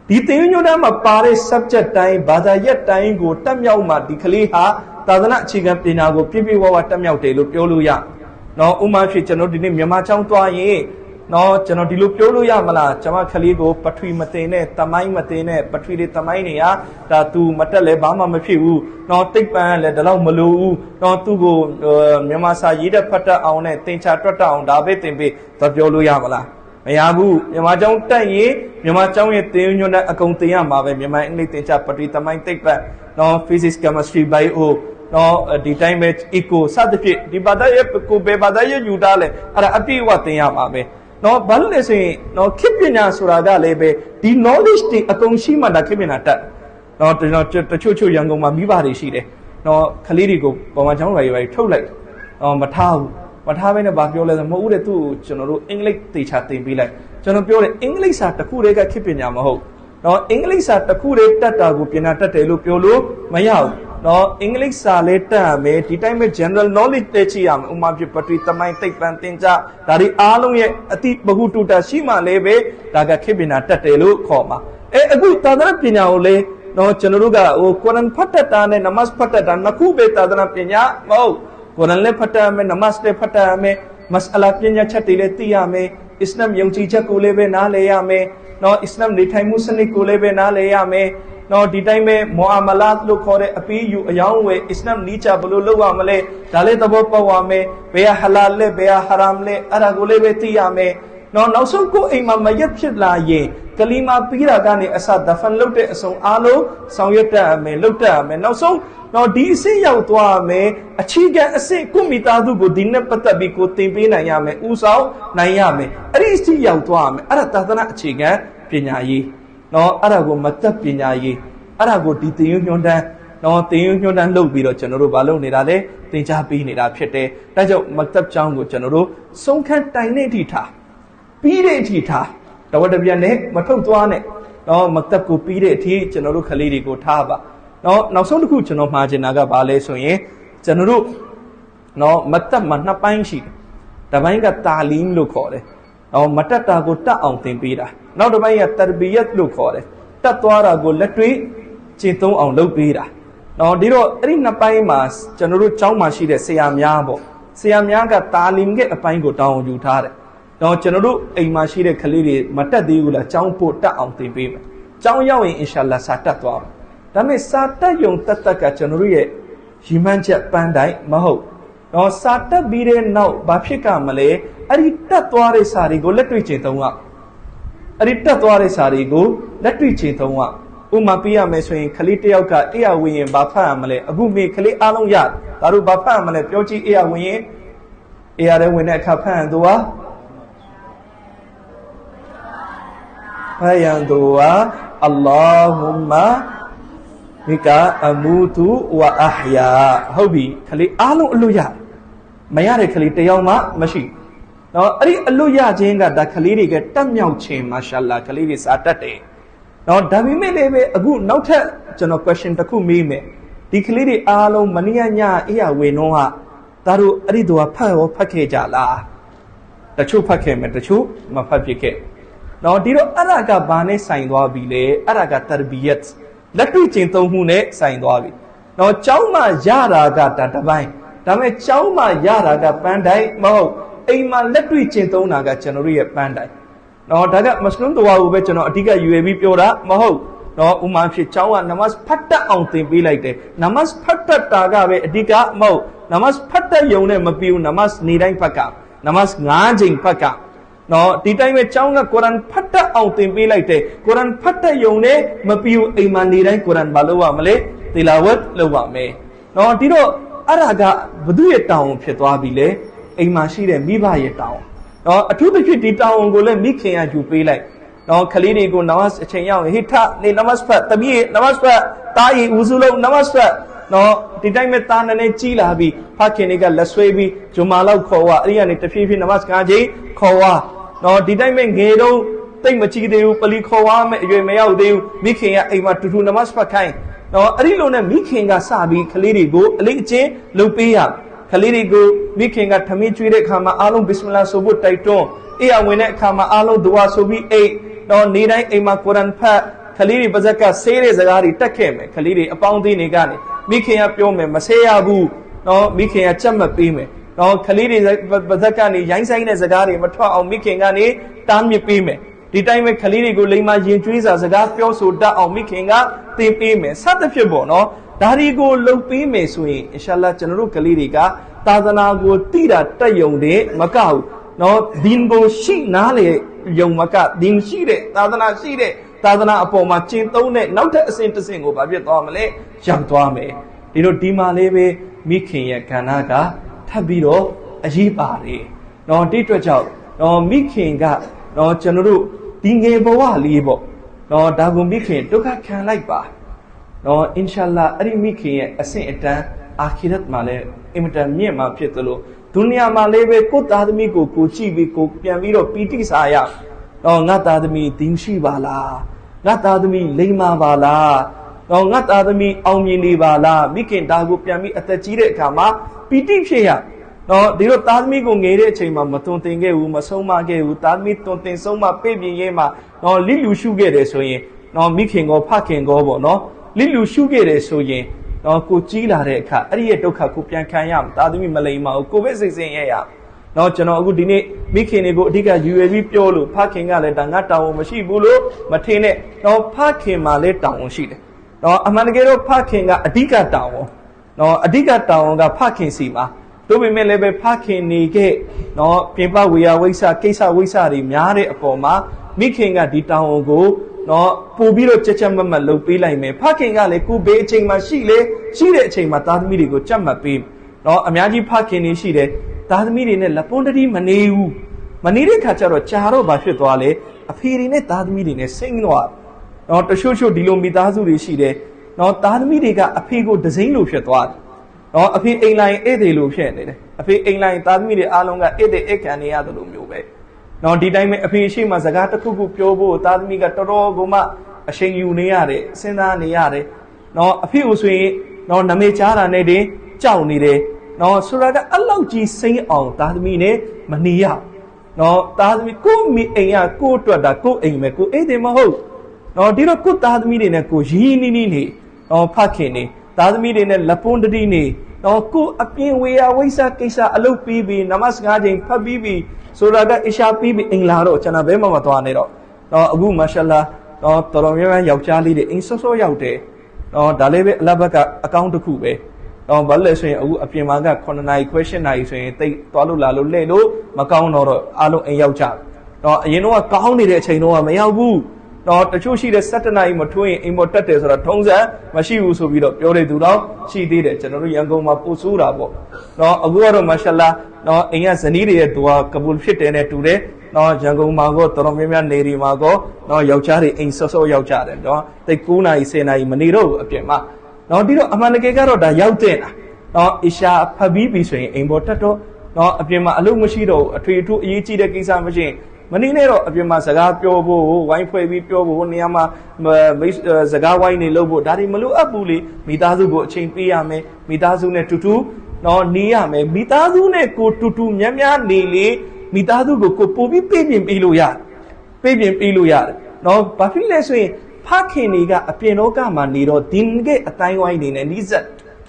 ဒီသင်ယူညွှန်းမှာပါတဲ့ subject တိုင်းဘာသာရပ်တိုင်းကိုတက်မြောက်မှဒီကလေးဟာသာသနာအခြေခံပညာကိုပြည့်ပြည့်ဝဝတက်မြောက်တယ်လို့ပြောလို့ရနော်ဥမာဖြစ်ကျွန်တော်ဒီနေ့မြန်မာကျောင်းသွားရင်နော်ကျွန်တော်ဒီလိုပြောလို့ရမလားကျွန်မကလေးကိုပထဝီမတင်နဲ့တမိုင်းမတင်နဲ့ပထဝီတွေတမိုင်းတွေကဒါသူမတက်လဲဘာမှမဖြစ်ဘူးနော်တိတ်ပန်းလည်းဒါတော့မလိုဘူးနော်သူ့ကိုမြန်မာစာရေးတဲ့ဖတ်တတ်အောင်နဲ့သင်္ချာတွက်တတ်အောင်ဒါပဲသင်ပေးတော့ပြောလို့ရမလားမရဘူးမြန်မာကျောင်းတက်ရင်မြန်မာကျောင်းရဲ့သင်ညွှန်းတဲ့အကုန်သင်ရမှာပဲမြန်မာအင်္ဂလိပ်သင်ချပထဝီတမိုင်းတိတ်ပန်းနော် physics chemistry bioနော်ဒီတိုင်းပဲ eco စသဖြင့်ဒီဘာသာရဲ့ကိုပဲဘာသာရဲ့ယူတာလဲအဲ့ဒါအပြည့်အဝသင်ရမှာပဲနော်ဘာလို့လဲဆိုရင်နော်ခေတ်ပညာဆိုတာကလည်းပဲဒီ knowledge တွေအကုန်ရှိမှဒါခေတ်ပညာတတ်နော်တချို့ရန်ကုန်မှာမိဘတွေရှိတယ်နော်ကလေးတွေကိုပေါ်မှာကျောင်းတွေထုတ်လိုက်နော်မထားဘူးမထားဘဲနဲ့ဗာပြောလဲဆိုမဟုတ်ဘူးတဲ့သူ့ကိုကျွန်တော်တို့အင်္ဂလိပ်သေချာသင်ပေးလိုက်ကျွန်တော်ပြောတယ်အင်္ဂလိပ်စာတစ်ခုတည်းကခေတ်ပညာမဟုတ်နော်အင်္ဂလိပ်စာတစ်ခုတည်းတတ်တာကိုပညာတတ်တယ်လို့ပြောလို့မရဘူးနော်အင်္ဂလိပ်စာလေးတတ်ရမယ်ဒီတိုင်းပဲ general knowledge တည်ချရမယ်ဥမာပြပထဝီတမိုင်းတိတ်ပန်းသင်ကြားဒါတွေအားလုံးရဲ့အတိဘဟုတုတရှိမှလည်းပဲဒါကခေတ်ပညာတတ်တယ်လို့ခေါ်မှာအခုသာသနာပညာကိုလေနော်ကျွန်တော်တို့ကကုရ်အာန်ဖတ်တတ်တာနဲ့နမတ်ဖတ်တတ်တာနှစ်ခုပဲသာသနာပညာမဟုတ်ကုရ်အာန်လည်းဖတ်တတ်မယ်နမတ်လည်းဖတ်တတ်မယ်မစအလာပညာချက်တွေလည်းသိရမယ်အစ္စလာမ်ယုံကြည်ချက်ကိုလည်းပဲနားလည်ရမယ်နော်အစ္စလာမ်နေထိုင်မှုစနစ်ကိုလည်းပဲနားလည်ရမယ်နော်ဒီတိုင်းပဲမူအာမလာတ်လို့ခေါ်တဲ့အပီးယူအယောင်းဝယ်အစ္စလာမ်နီးချဘလို့လုပ်ရမလဲဒါလည်းသဘောပေါက်ရမယ်ဘယ်ဟာဟလာလဲဘယ်ဟာဟရမ်လဲအဲ့ဒါကိုလည်းပဲသိရမယ်နော်နောက်ဆုံးကိုအိမ်မှာမရက်ဖြစ်လာရင်ကလီမာပြီးတာကနေအစဒဖန်လုပ်တဲ့အစုံအားလုံးဆောင်ရွက်တတ်ရမယ်လုပ်တတ်ရမယ်နောက်ဆုံးနော်ဒီအဆင့်ရောက်သွားမယ်အခြေခံအဆင့်ကိုမိသားစုကိုဒီနဲ့ပတ်သက်ပြီးကိုသင်ပေးနိုင်ရမယ်ဥဆောင်နိုင်ရမယ်အဲ့ဒီအဆင့်ရောက်သွားမယ်အဲ့ဒါသာသနာအခြေခံပညာရေးနော်အဲ့ဒါကိုမသက်ပညာရေးအဲ့ဒါကိုဒီသင်ယူညွှန်းတန်းနော်သင်ယူညွှန်းတန်းလုပ်ပြီးတော့ကျွန်တော်တို့မလုပ်နေတာလေသင်ကြားပေးနေတာဖြစ်တယ်ဒါကြောင့်မသက်ကျောင်းကိုကျွန်တော်တို့ဆုံးခန်းတိုင်နေထိထားပြီးတဲ့အထိထားတဝက်တပြက်နဲ့မထုတ်သွားနဲ့နော်မသက်ကိုပြီးတဲ့အထိကျွန်တော်တို့ကလေးတွေကိုထားပါနော်နောက်ဆုံးတစ်ခုကျွန်တော်မှာချင်တာကဘာလဲဆိုရင်ကျွန်တော်တို့နော်မသက်မှာနှစ်ပိုင်းရှိတယ်တစ်ပိုင်းကတာလင်းလို့ခေါ်တယ်နော်မတက်တာကိုတက်အောင်သင်ပေးတာနောက်တစ်ပိုင်းကတရဘီယတ်လို့ခေါ်တယ်တက်သွားတာကိုလက်တွေ့ကျင့်သုံးအောင်လုပ်ပေးတာနော်ဒီတော့အဲ့ဒီနှစ်ပိုင်းမှာကျွန်တော်တို့ကျောင်းမှာရှိတဲ့ဆရာများပေါ့ဆရာများကတာလင်းကအပိုင်းကိုတောင်းယူထားတယ်နော်ကျွန်တော်တို့အိမ်မှာရှိတဲ့ကလေးတွေမတက်သေးဘူးလားကျောင်းပို့တက်အောင်သင်ပေးမယ်ကျောင်းရောက်ရင်အင်ရှာအလ္လာစာတက်သွားမယ်ဒါပေမဲ့စာတက်ယုံတက်ကကျွန်တော်တို့ရဲ့ ရီမန်းချက်ပန်းတိုင်းမဟုတ်နော်စာတက်ပြီးတဲ့နောက်ဘာဖြစ်ကမလဲအဲ့ဒီတက်သွားတဲ့စာတွေကိုလက်တွေ့ကျင့်သုံးရအဲ့ဒီတက်သွားတဲ့စာတွေကိုလက်တွေ့ကျင့်သုံးရဥမာပြရမယ်ဆိုရင်ခလေးတယောက်ကအေးရဝင်ရင်ဘာဖတ်ရမလဲအခုမေခလေးအားလုံးရဒါတို့ဘာဖတ်ရမလဲပြောကြည့်အေးရဝင်ရင်အေးရတဲ့ဝင်တဲ့အခါဖတ်ရသူဟာဖတ်ရသူဟာအလ္လာဟူမ္မာမိကအမူတူဝါအဟယာဟုတ်ပြီခလေးအားလုံးအလို့ရမရတဲ့ခလေးတယောက်မှမရှိနော်အဲ့ဒီအလို့ရခြင်းကဒါခလေးတွေကတက်မြောက်ခြင်းမာရှာလာခလေးတွေစာတတ်တယ်နော်ဒါပေမဲ့လည်းပဲအခုနောက်ထပ်ကျွန်တော် question တစ်ခုမေးမယ်ဒီကလေးတွေအားလုံးမနေ့ညအေးရဝေနှုံးကဒါတို့အဲ့ဒီသူကဖတ်ရောဖတ်ခဲ့ကြလားတချို့ဖတ်ခဲ့မယ်တချို့မဖတ်ဖြစ်ခဲ့နော်ဒီတော့အဲ့ဒါကဘာနဲ့ဆိုင်သွားပြီလဲအဲ့ဒါကတာဘီယတ်လက်တွေ့ကျင့်သုံးမှုနဲ့ဆိုင်သွားပြီနော်ကျောင်းမှာရတာကဒါတစ်ပိုင်းဒါပေမဲ့ကျောင်းမှာရတာကပန်းတိုင်းမဟုတ်အိမ်မှာလက်တွေ့ကျင့်သုံးတာကကျွန်တော်တို့ရဲ့ပန်းတိုင်းနော်ဒါကမစလုံတော်ကိုပဲကျွန်တော်အဓိကယူပြီးပြောတာမဟုတ်နော်ဥမာဖြစ်ကျောင်းကနမတ်ဖတ်တတ်အောင်သင်ပေးလိုက်တယ်နမတ်ဖတ်တတ်တာကပဲအဓိကမဟုတ်နမတ်ဖတ်တတ်ယုံနဲ့မပြီးဘူးနမတ်နေတိုင်းဖတ်ကနမတ်9ချိန်ဖတ်ကနော်ဒီတိုင်းပဲကျောင်းကကုရ်အာန်ဖတ်တတ်အောင်သင်ပေးလိုက်တယ်ကုရ်အာန်ဖတ်တတ်ယုံနဲ့မပြီးဘူးအိမ်မှာနေတိုင်းကုရ်အာန်ဘာလို့ရမလဲတီလာဝတ်လုပ်ရမယ်နော်ဒီတော့အဲ့ဒါကဘု து ရဲ့တောင်းဖြစ်သွားပြီလေအိမ်မှာရှိတဲ့မိဘရဲ့တောင်းနော်အထူးသဖြင့်ဒီတောင်းကိုလည်းမိခင်ကယူပေးလိုက်နော်ခလေးတွေကိုနမတ်အချိန်ရောက်ဟိထနေနမတ်ဖတ်တမီးနမတ်ဖတ်တာယီဝူဇူလုံးနမတ်ဖတ်နော်ဒီတိုင်းမဲ့တာနည်းကြီးလာပြီးဖခင်တွေကလက်ဆွဲပြီးဂျုမာလောက်ခေါ်ဝအဲ့ဒီကနေတဖြည်းဖြည်းနမတ်ကားကြီးခေါ်ဝနော်ဒီတိုင်းမဲ့ငယ်တော့တိတ်မကြည့်သေးဘူးပလီခေါ်ဝမဲ့အရွယ်မရောက်သေးဘူးမိခင်ကအိမ်မှာတူတူနမတ်ဖတ်ခိုင်းနော်အဲ့ဒီလိုနဲ့မိခင်ကစပြီးခလေးတွေကိုအလေးအကျင့်လုပ်ပေးရခလေးတွေကိုမိခင်ကထမင်းကျွေးတဲ့အခါမှာအားလုံးဘစ်မလာဆိုဖို့တိုက်တွန်းအေးအဝင်တဲ့အခါမှာအားလုံးဒူဝါဆိုပြီးအိတ်တော့နေတိုင်းအိမ်မှာကုရ်အာန်ဖတ်ခလေးတွေပါဇက်ကဆေးတဲ့စကားတွေတက်ခဲ့မယ်ခလေးတွေအပေါင်းအသင်းတွေကနေမိခင်ကပြောမယ်မဆေးရဘူးနော်မိခင်ကကြက်မှတ်ပေးမယ်နော်ခလေးတွေပါဇက်ကနေရိုင်းဆိုင်တဲ့စကားတွေမထွက်အောင်မိခင်ကနေတားမြစ်ပေးမယ်ဒီတိုင်းပဲခလေးတွေကိုလိမ္မာရင်ကျွေးစာစကားပြောဆိုတတ်အောင်မိခင်ကသင်ပေးမယ်စသဖြင့်ပေါ့နော်ဒါတွေကိုလုပ်ပေးမယ်ဆိုရင်အင်ရှာအလ္လာဟ်ကျွန်တော်တို့ကလေးတွေကသာသနာကိုတိတာတက်ယုံတဲ့မကဘူးနော်ဒီန်ကိုရှိနားလေယုံမကဒီန်ရှိတဲ့သာသနာရှိတဲ့သာသနာအပေါ်မှာကျင့်သုံးတဲ့နောက်ထပ်အဆင့်တစ်ဆင့်ကိုဘာဖြစ်သွားမလဲရောက်သွားမယ်ဒီလိုဒီမှာလေးပဲမိခင်ရဲ့ကဏ္ဍကထပ်ပြီးတော့အရေးပါတယ်နော်ဒီအတွက်ကြောင့်နော်မိခင်ကနော်ကျွန်တော်တို့ဒီငယ်ဘဝလေးပေါ့နော်ဒါကိုမိခင်ဒုက္ခခံလိုက်ပါနော်အင်ရှာအလ္လာဟ်အဲ့ဒီမိခင်ရဲ့အဆင့်အတန်းအာခီရတ်မှာလည်းအင်မတန်မြင့်မှာဖြစ်သလိုဒုနီယာမှာလည်းပဲကိုယ်သားသမီးကိုကြည့်ပြီးကိုပြန်ပြီးတော့ပီတိစားရတော့ငါသားသမီးဒင်းရှိပါလားငါသားသမီးလိမ္မာပါလားတော့ငါသားသမီးအောင်မြင်နေပါလားမိခင်ဒါကိုပြန်ပြီးအသက်ကြီးတဲ့အခါမှာပီတိဖြစ်ရနော်ဒီလိုသားသမီးကိုငယ်တဲ့အချိန်မှာမသွန်သင်ခဲ့ဘူးမဆုံးမခဲ့ဘူးသားသမီးသွန်သင်ဆုံးမပြည့်ပြည့်ရေးမှာနော်လိလူရှုခဲ့တယ်ဆိုရင်နော်မိခင်ကောဖခင်ကောပေါ့နော်လိလူရှုခဲ့တယ်ဆိုရင်နော်ကိုကြီးလာတဲ့အခါအဲ့ဒီရဲ့ဒုက္ခကိုပြန်ခံရမှာသားသမီးမလိမ္မာဘူးကိုပဲစိတ်ဆင်းရဲရနော်ကျွန်တော်အခုဒီနေ့မိခင်တွေကိုအဓိကယူရပြီးပြောလို့ဖခင်ကလည်းဒါငါတောင်းဝန်မရှိဘူးလို့မထင်နဲ့နော်ဖခင်မှလည်းတောင်းဝန်ရှိတယ်နော်အမှန်တကယ်တော့ဖခင်ကအဓိကတောင်းဝန်နော်အဓိကတောင်းဝန်ကဖခင်စီမှာတို့ပေမဲ့လည်းပဲဖခင်နေခဲ့နော်ပြင်ပဝေယဝိဆကိစ္စဝိဆတွေများတဲ့အပေါ်မှာမိခင်ကဒီတောင်းဝန်ကိုနော်ပို့ပြီးတော့ကြက်မတ်မတ်လုပ်ပေးလိုက်မယ်ဖခင်ကလည်းကိုဘေးအချိန်မှာရှိတဲ့အချိန်မှာသားသမီးတွေကိုကြက်မတ်ပေးနော်အများကြီးဖခင်နေရှိတယ်သားသမီးတွေနဲ့လက်ပွန်းတတိမနေဘူးမနေတဲ့ခါကျတော့ကြာတော့ဘာဖြစ်သွားလဲအဖေတွေနဲ့သားသမီးတွေနဲ့စိမ့်သွားနော်တချို့ဒီလိုမိသားစုတွေရှိတယ်နော်သားသမီးတွေကအဖေကိုဒစိမ့်လို့ဖြစ်သွားတယ်နော်အဖေအိမ်လိုက်ဧည့်သည်လို့ဖြစ်နေတယ်အဖေအိမ်လိုက်သားသမီးတွေအားလုံးကဧည့်သည်ဧကန်နေရတယ်လို့မျိုးပဲနော်ဒီတိုင်းပဲအဖေရှိမှစကားတစ်ခုခုပြောဖို့သားသမီးကတော်တော်ကိုမှအချိန်ယူနေရတယ်စဉ်းစားနေရတယ်နော်အဖေကိုဆိုရင်နော်နမေကြားတာနဲ့တင်ကြောက်နေတယ်နော်ဆိုတာကအလောက်ကြီးစိမ့်အောင်သားသမီးနဲ့မနေရနော်သားသမီးကိုမိအိမ်ကကိုအတွက်တာကိုအိမ်ပဲကိုဧည့်သည်မဟုတ်နော်ဒီတော့ကိုသားသမီးတွေနဲ့ကိုရင်းနီးနီးနေနော်ဖခင်နေသားသမီးတွေနဲ့လက်ပွန်းတတိနေနော်ကိုအပြင်ဝေယဝိဆကိစ္စအလုပ်ပြီးပြီးနမတ်၅ချိန်ဖတ်ပြီးပြီးဆိုတာကအရှာပြီးပြီးအင်လာတော့ကျွန်တော်ဘဲမှမသွားနေတော့နော်အခုမာရှာလာနော်တော်တော်များများယောက်ျားလေးတွေအင်းစောစောရောက်တယ်နော်ဒါလေးပဲအလဘက်ကအကောင့်တစ်ခုပဲ တော့ဘာလဲဆိုရင်အခုအပြင်မှာက9နာရီခွဲ10နာရီဆိုရင်တိတ်သွားလို့လာလို့လှည့်လို့မကောင်းတော့အားလုံးအိမ်ရောက်ကြတော့အရင်တော့ကောင်းနေတဲ့အချိန်တော့မရောက်ဘူးတော့တချို့ရှိတဲ့7နာရီမထွင်းရင်အိမ်ပေါ်တက်တယ်ဆိုတော့ထုံးစံမရှိဘူးဆိုပြီးတော့ပြောတဲ့သူတော့ရှိသေးတယ်ကျွန်တော်တို့ရန်ကုန်မှာပို့ဆိုးတာပေါ့တော့အခုကတော့မာရှာလာတော့အိမ်ကဇနီးတွေရဲ့သူကကပူလ်ဖြစ်တယ်နဲ့တူတယ်တော့ရန်ကုန်မှာတော့တော်တော်များများနေရီမှာတော့ယောက်ျားတွေအိမ်ဆော့ဆော့ရောက်ကြတယ်တော့တိတ်9နာရီ10နာရီမနေတော့ဘူးအပြင်မှာတော့ဒီတော့အမှန်တကယ်ကတော့ဒါရောက်တဲ့လားတော့အရှာဖတ်ပြီးပြီဆိုရင်အိမ်ပေါ်တက်တော့တော့အပြင်မှာအလုပ်မရှိတော့အထွေထူးအရေးကြီးတဲ့ကိစ္စမရှိရင်မနေနဲ့တော့အပြင်မှာစကားပြောဖို့ဝိုင်းဖွဲ့ပြီးပြောဖို့နေရာမှာစကားဝိုင်းနေလို့ဖို့ဒါတွေမလိုအပ်ဘူးလေမိသားစုကိုအချိန်ပေးရမယ်မိသားစုနဲ့တူတူတော့နေရမယ်မိသားစုနဲ့ကိုတူတူများများနေလေမိသားစုကိုပို့ပြီးပေးပြင်ပေးလို့ရတယ်ပေးပြင်ပေးလို့ရတယ်နော်ဘာဖြစ်လဲဆိုရင်ဖခင်တွေကအပြင်လောကမှာနေတော့ဒီနေ့အတိုင်းဝိုင်းနေနဲ့နီးစပ်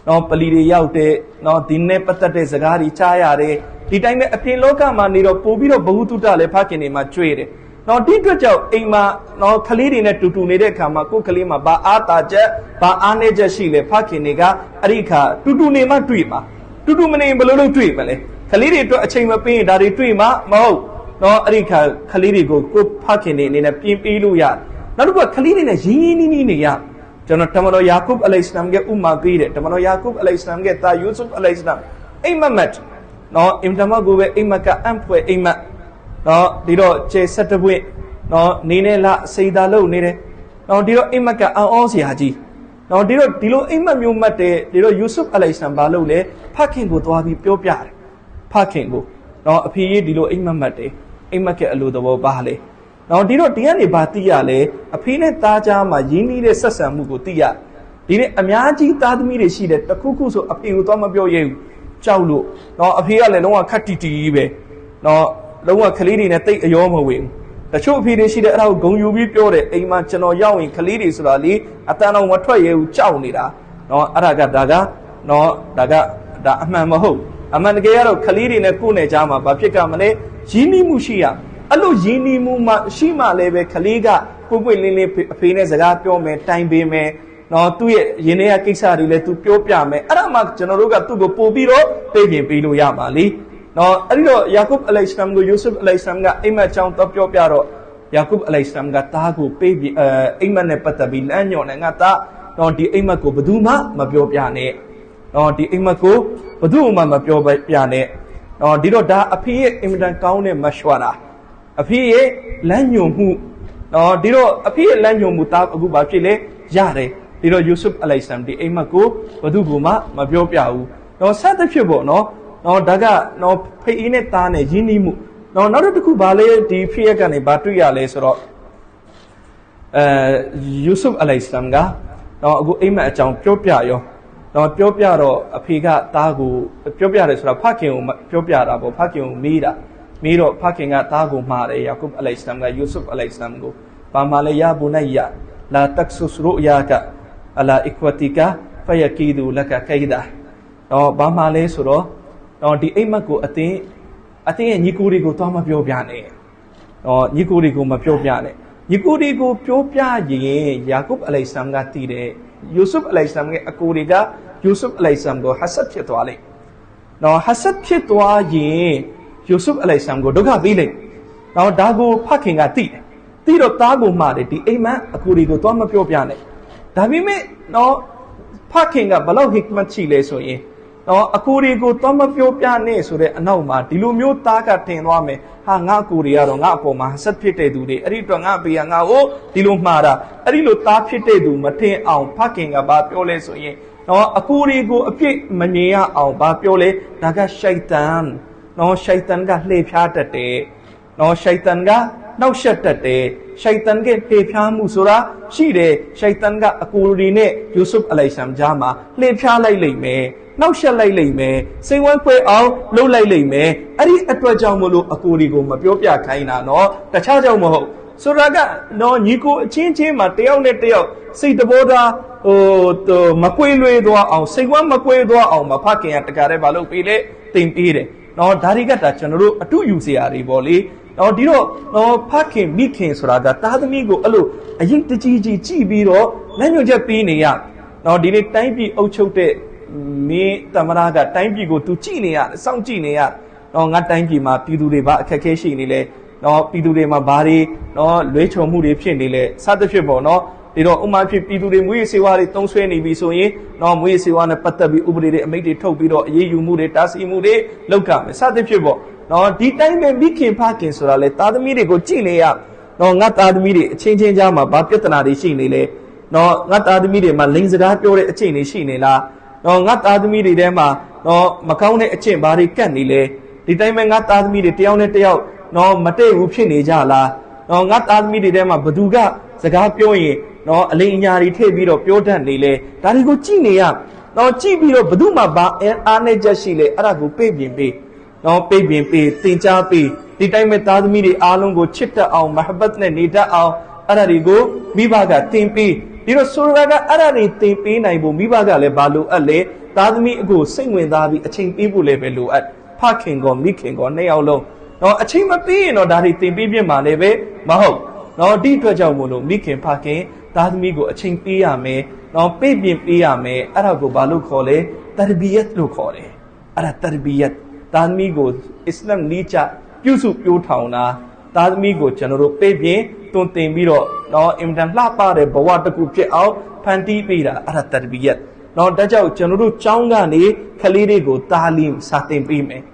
နော်ပလီတွေရောက်တဲ့နော်ဒီနဲ့ပတ်သက်တဲ့စကားတွေကြားရတယ်ဒီတိုင်းပဲအပြင်လောကမှာနေတော့ပို့ပြီးတော့ဘဝတုတ္တလည်းဖခင်တွေမှာကျွေးတယ်နော်ဒီအတွက်ကြောင့်အိမ်မှာနော်ကလေးတွေနဲ့တူတူနေတဲ့အခါမှာကိုယ်ကလေးမှာဘာအားတာချက်ဘာအားနေချက်ရှိလဲဖခင်တွေကအဲ့ဒီခါတူတူနေမှတွေ့မှာတူတူမနေဘယ်လိုလုပ်တွေ့မလဲကလေးတွေအတွက်အချိန်မပေးရင်ဒါတွေတွေ့မှာမဟုတ်နော်အဲ့ဒီခါကလေးတွေကိုကိုဖခင်တွေအနေနဲ့ပြင်ပေးလို့ရတယ်နောက်တစ်ခုကကလေးတွေနဲ့ရင်းရင်းနှီးနှီးနေရကျွန်တော်တမန်တော်ယာကုပ်အလိုင်စလမ်ရဲ့ဥမာပေးတယ်တမန်တော်ယာကုပ်အလိုင်စလမ်ရဲ့တာယူဆုဖ်အလိုင်စလမ်အိမ်မက်နော်အင်တမကိုပဲအိမ်မကအံ့ဖွယ်အိမ်မက်နော်ဒီတော့ကျေ7ပွင့်နော်နေနဲ့လစိတ်သာလုံနေတယ်နော်ဒီတော့အိမ်မက်ကအံ့ဩစရာကြီးနော်ဒီတော့ဒီလိုအိမ်မက်မျိုးမှတ်တဲ့ဒီတော့ယူဆုဖ်အလိုင်စလမ်ဘာလုပ်လဲဖခင်ကိုသွားပြီးပြောပြတယ်ဖခင်ကိုနော်အဖေကြီးဒီလိုအိမ်မက်မှတ်တယ်အိမ်မက်ကအလိုသဘောပါလေနော်ဒီတော့ဒီကနေဘာသိရလဲအဖေနဲ့သားကြားမှာရင်းနှီးတဲ့ဆက်ဆံမှုကိုသိရဒီနေ့အများကြီးသားသမီးတွေရှိတယ်တခုခုဆိုအဖေကိုသွားမပြောရဲဘူးကြောက်လို့နော်အဖေကလည်းလုံးဝခက်တီတီကြီးပဲနော်လုံးဝကလေးတွေနဲ့တိတ်အယောမဝင်တချို့အဖေတွေရှိတယ်အဲ့ဒါကိုဂုံယူပြီးပြောတယ်အိမ်မှာကျွန်တော်ရောက်ရင်ကလေးတွေဆိုတာလေအတန်းအောင်မထွက်ရဲဘူးကြောက်နေတာနော်အဲ့ဒါကနော်ဒါအမှန်မဟုတ်အမှန်တကယ်ကတော့ကလေးတွေနဲ့ကိုယ်နဲ့ကြားမှာဘာဖြစ်ကမလဲရင်းနှီးမှုရှိရအဲ့လိုရင်းနှီးမှုမှရှိမှလည်းပဲကလေးကပွင့်လင်းအဖေနဲ့စကားပြောမယ်တိုင်ပေးမယ်နော်သူ့ရဲ့ရင်းနှီးရကိစ္စတွေလည်းသူပြောပြမယ်အဲ့ဒါမှကျွန်တော်တို့ကသူ့ကိုပို့ပြီးတော့ပေးပြင်ပေးလို့ရပါလိနော်အဲ့ဒီတော့ယာကုပ်အလိုင်စလမ်ကိုယူဆုဖ်အလိုင်စလမ်ကအိမ်မက်ချောင်းတော့ပြောပြတော့ယာကုပ်အလိုင်စလမ်ကတားကိုပေးပြီးအိမ်မက်နဲ့ပတ်သက်ပြီးလမ်းညွှန်တယ်ငါသားနော်ဒီအိမ်မက်ကိုဘယ်သူမှမပြောပြနဲ့နော်ဒီအိမ်မက်ကိုဘယ်သူမှမပြောပြနဲ့နော်ဒီတော့ဒါအဖေရဲ့အင်မတန်ကောင်းတဲ့မရှဝါရာအဖေရဲ့လမ်းညွှန်မှုနော်ဒီတော့အဖေရဲ့လမ်းညွှန်မှုတားအခုဘာဖြစ်လဲရတယ်ဒီတော့ယူဆုဖ်အလိုင်စလမ်ဒီအိမ်မက်ကိုဘယ်သူမှမပြောပြဘူးနော်ဆက်တဲ့ဖြစ်ပေါ့နော်နော်ဒါကနော်ဖေးနဲ့သားနဲ့ရင်းနှီးမှုနော်နောက်တစ်ခုဘာလဲဒီဖြစ်ရက်ကနေဘာတွေ့ရလဲဆိုတော့ယူဆုဖ်အလိုင်စလမ်ကနော်အခုအိမ်မက်အကြောင်းပြောပြရောနော်ပြောပြတော့အဖေကသားကိုပြောပြတယ်ဆိုတော့ဖခင်ကိုပြောပြတာပေါ့ဖခင်ကိုမေးတော့ဖခင်ကသားကိုမှားတယ်ယာကုပ်အလိုင်စလမ်ကယူဆုဖ်အလိုင်စလမ်ကိုဘာမှလဲယာဘူနိုင်ယာလာတက်ဆုစရူယာကအလာအီကွာတီကာဖယကီဒူလကကိဒါနော်ဘာမှလဲဆိုတော့နော်ဒီအိမ်မက်ကိုအတင်းရဲ့ညီကိုတွေကိုသွားမပြောပြနဲ့နော်ညီကိုတွေကိုမပြောပြနဲ့ညီကိုတွေကိုပြောပြရင်ယာကုပ်အလိုင်စလမ်ကတည်တယ်ယူဆုဖ်အလိုင်စလမ်ရဲ့အကိုတွေကယူဆုဖ်အလိုင်စလမ်ကိုဟဆတ်ဖြစ်သွားလိုက်နော်ဟဆတ်ဖြစ်သွားရင်ယူဆုဖ်အလိုင်စလမ်ကိုဒုက္ခပေးလိုက်နော်ဒါကိုဖခင်ကသိတော့သားကိုမှားတယ်ဒီအိမ်မက်အကိုတွေကိုသွားမပြောပြနဲ့ဒါပေမဲ့နော်ဖခင်ကဘလောက်ဟစ်မတ်ရှိလဲဆိုရင်နော်အကိုတွေကိုသွားမပြောပြနဲ့ဆိုတဲ့အနောက်မှာဒီလိုမျိုးသားကထင်သွားမယ်ဟာငါအကိုတွေကတော့ငါအပေါ်မှာဆက်ဖြစ်တဲ့သူတွေအဲ့ဒီတော့ငါအဖေကငါ့ကိုဒီလိုမှားတာအဲ့ဒီလိုသားဖြစ်တဲ့သူမထင်အောင်ဖခင်ကဘာပြောလဲဆိုရင်နော်အကိုတွေကိုအပြစ်မမြင်ရအောင်ဘာပြောလဲဒါကရှိုက်တန်နော်ရှိုက်တန်ကလှည့်ဖျားတတ်တယ်နော်ရှိုက်တန်ကနောက်ဆက်တတ်တယ်ရှိုက်တန်ကလှည့်ဖျားမှုဆိုတာရှိတယ်ရှိုက်တန်ကအကိုတွေနဲ့ယူဆုဖ်အလိုင်စလမ်ကြားမှာလှည့်ဖျားလိုက်လိမ့်မယ်နောက်ဆက်လိုက်လိမ့်မယ်စိတ်ဝမ်းခွဲအောင်လှုပ်လိုက်လိမ့်မယ်အဲ့ဒီအတွက်ကြောင့်မလို့အကိုတွေကိုမပြောပြခိုင်းတာနော်တခြားကြောင့်မဟုတ်ဆိုတာကနော်ညီကိုအချင်းချင်းမှာတယောက်နဲ့တယောက်စိတ်တဘောထားမကွေးလွေသွားအောင်စိတ်ဝမ်းမကွေးသွားအောင်မဖခင်ကတကားတည်းမလုပ်ပေးလေတင်ပေးတယ်နော်ဒါတွေကဒါကျွန်တော်တို့အတုယူစရာတွေပေါ့လေနော်ဒီတော့နော်ဖခင်မိခင်ဆိုတာကသားသမီးကိုအဲ့လိုအရင်တကြီးကြည့်ပြီးတော့လက်ညှိုးချက်ပေးနေရနော်ဒီနေ့တိုင်းပြည်အုပ်ချုပ်တဲ့ me Tamaraga, time you go to Chinia, some Chinia, no, not time you ma, Pidureba, Kakeshini, no, Pidurema Bari, no, Lecho Muri Pinile, Sadafibo, no. Uma people in we see what it don't say any be so ye, no, we see one a patabi ubri, made it topido, ye, you mood it, as you mood it, look up, Sadafibo. No, the time when we came parking, so I let other media go Chinia, no, not other media, changing Jama, Bapetana, Shinile, no, not other media, my links that you're a chain, Shinila, no, not other media, Dema, no, Macaune, a chain, Bari Canile, the time when not other media, Tione, no, Mate Upini Jala, no, not other media, Dema, Baduga, Sagapioe. No, a linear table of Piota Nile, Tarigo Chinia, no Chibiro Baduma Ba and Ane Jashile, Arago Pabin no Pabin P, Tincha P, the time with Tadmiri Alungo Chita out, Mahabatne Nita out, Ararigo, Vivaga, Timpi, Diro Suraga, Arari, Timpi, Naibu, Vivaga, Lebalu, Ale, Tadmi go sing with Davi, a chain people level at parking or making or Neolo. No, a chain of P, no Dari Timpi, Maleve, Maho, no Dito Jamulo, making parking. Tadmigo, a ching piame, no baby piame, Arago balu cole, Tarbiyat lo cole, Ara Tarbiyat, Tadmigo, Islam Nicha, Yusu Putauna, Tadmigo, General Baby, don't think miro, no Imdan Lapa, Bawata Kuche out, Panti Pira, Ara Tarbiyat, no Dajao, General Changani, Kalirigo, Talim, Satin Pime,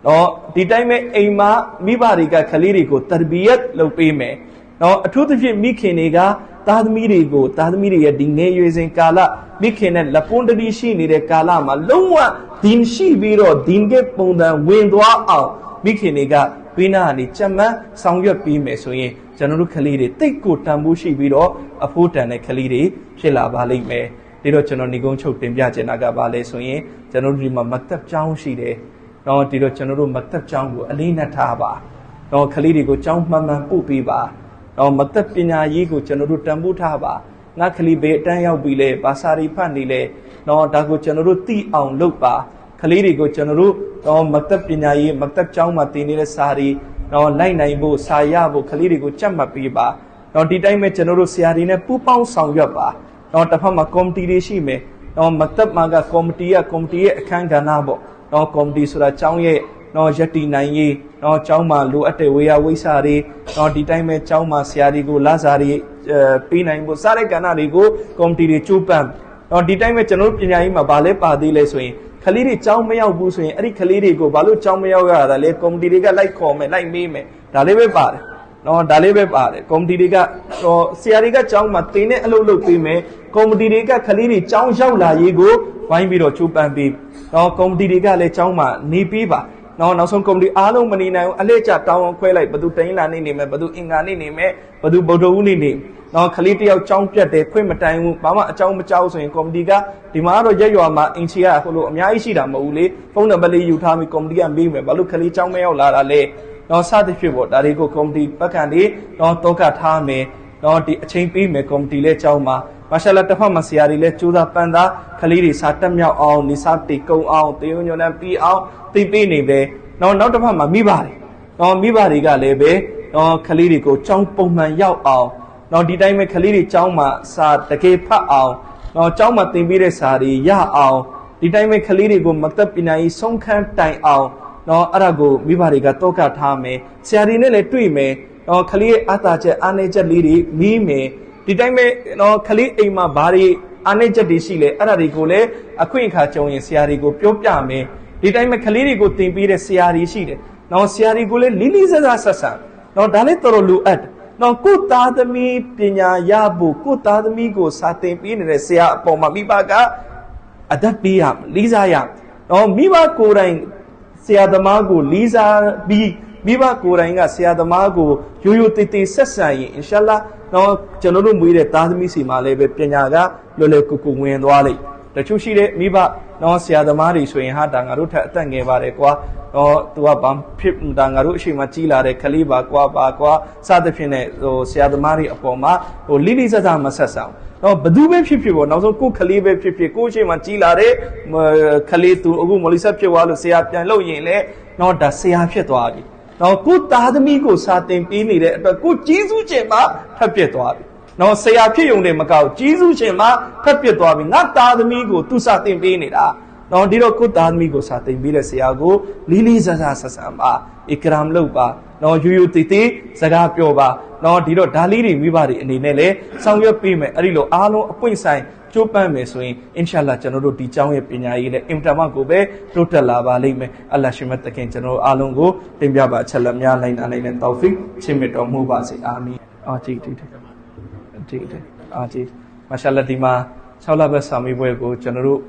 no, the time Ema, Mibariga, Kalirigo, Tarbiyat lo Pime, no, a truth of Mikiniga. Tadmirigo, Tadmiri, Dine using Kala, Mikin and Lapondadi Shini, the Kalama, Loma, Din Shi Viro, Dinge Ponda, Windwa out, Mikiniga, Pinani, Chama, Sangya Pime, Soye, General Kaliri, take good Tambushi Viro, a foot and a Kaliri, Shela Bali me, Diro Chano Nigoncho Timbiaja Nagabale Soye, General Rima Maktab Chow Shide, no Diro Chano Maktab Chow, Alina Taba, no Kaliri go Chow Mama Pupiba. No, Matapina Yigo, Chanuru Tambutaba, Nakali Be, Daya Bile, Basari Pandile, no Dago Chanuru Ti on Lupa, Kaliri go Chanuru, no Matapina, Matap Chow Martini Sari, no Lainaibo, Sayabo, Kaliri go Chamba Piba, no Didime Chanuru Siarine, Pupao Sangyapa, no Tapama Comti Shime, no Matap Maga Comtia, Kanganabo, no Comti Sura Chauye. No Jati Naye, no Chauma, Luate, Wea Wisari, no the time Chauma, Siarigo, Lazari, Pinaimbo, Sare Canarigo, Comti Chupam, no the time Chanu Pinaima, Bale Padile Swing, Kaliri Chaumea Buswing, Eri Kaliri go, Balu Chaumea, Le Comdiriga like Come, like Mime, Dalebe Bar, no Dalebe Bar, Comdiriga, no Siariga Chauma, Tine Alulu Pime, Comdiriga, Kaliri, Chau Jaula, Yigo, Fine Biro Chupam Beep, no Comdiriga Le Chauma, Nipiba. No, now some come the Alo Manina, Alecha town quail, Badu Taina name, Badu Ingani name, Badu Bodoni name. Now Kaliti of Chompa, the Quimatime, Mama Chom Chows and Comdiga, Dimaro Jayama, Inchia, Holo, Miaishida, Mole, Fonabali, Utami, Comdia, Beam, Balu Kali Chomeo, Lara Le, no Satifibo, Darigo Comdi, Pacandi, no Toka Tame, no the Champi, me Comti Le Choma. Mashallah Masiari le Chuda Panda, Kaliri Satamya on Nisati go out, the Union and P out, the Bini, no not of Hama Mibari, no Mibari Galebe, no Kaliri go Chong Pongman Yao out, no did I make Kaliri Chauma Sa the Cape out, no Chauma Timbire Sari Ya out, did I make Kaliri go Matapinai Song Camp Tai out, no Arago Mibari Gatoka Tame, Siarinele Tuime, no Kali Atache Aneja Liri, Mime. The time no Kali Ema Bari, Aneja Dishile, Ararigole, a queen catcho in Siarigo, Piopame. The time Kaliri go Timbire Siari Shide. Now Siarigole, Lilies as Assassin. No Daletoro Luat. No Kutadami, Pina Yabu, Kutadamigo, Satin Pin, Sia, Poma Mibaga, Adapiam, Lisa Yam. No Miba Kurain, Siadamago, Lisa B. Miba Kurainga, Siadamago, Yuyu Titi Sasai, inshallah. No, Januru Mide Tadmisi Malebe Penaga, Lole Kuku Wendwali. The Chushide, Miba, no Siadamari, Swing Hadangaruta Tangevarequa, no Tuabam Pip Dangarushi Machila, Kaliba, Qua, Sadafine, or Siadamari Apoma, or Lilies Azama Sasa. No, Badube Pipibo, no so cook Kalibe Pipi, Kuchi Machila, Kalitu, Ugu Molisa Piwalo, Siapian Loyele, no da Siapietwagi. Now, good Tadamigo Satin Pini, but good Jesus Chema, Tapietwabi. Now, say I pay on the Macau, Jesus Chema, Tapietwabi, not Tadamigo, two Satin Pini. နော်ဒီတော့ကိုသားသမီးကိုစာသင်ပေးတဲ့ဆရာကိုလေးလေးစားစားဆက်ဆံပါအကရမ်လုပ်ပါနော်ယူယူတီတီစကားပြောပါနော်ဒီတော့ဒါလေးတွေမိဘတွေအနေနဲ့လည်းဆောင်ရွက်ပေးမယ်အဲ့ဒီလိုအားလုံးအပွင့်ဆိုင်ကျိုးပန်းမယ်ဆိုရင်အင်ရှာလာကျွန်တော်တို့ဒီကျောင်းရဲ့ပညာရေးနဲ့အင်တာမကိုပဲတိုးတက်လာပါလိမ့်မယ်အလ္လာဟ်ရှင်မတ်တခင်ကျွန်တော်အားလုံးကိုတင်ပြပါချက်လက်များနိုင်နိုင်တဲ့တောဖီချင်းမြတ်တော်မူပါစေအာမင်အာကြည့်အာကြည့်မာရှာလာဒီမှာ6လဘက်စာမေးပွဲကိုကျွန်တော်တို့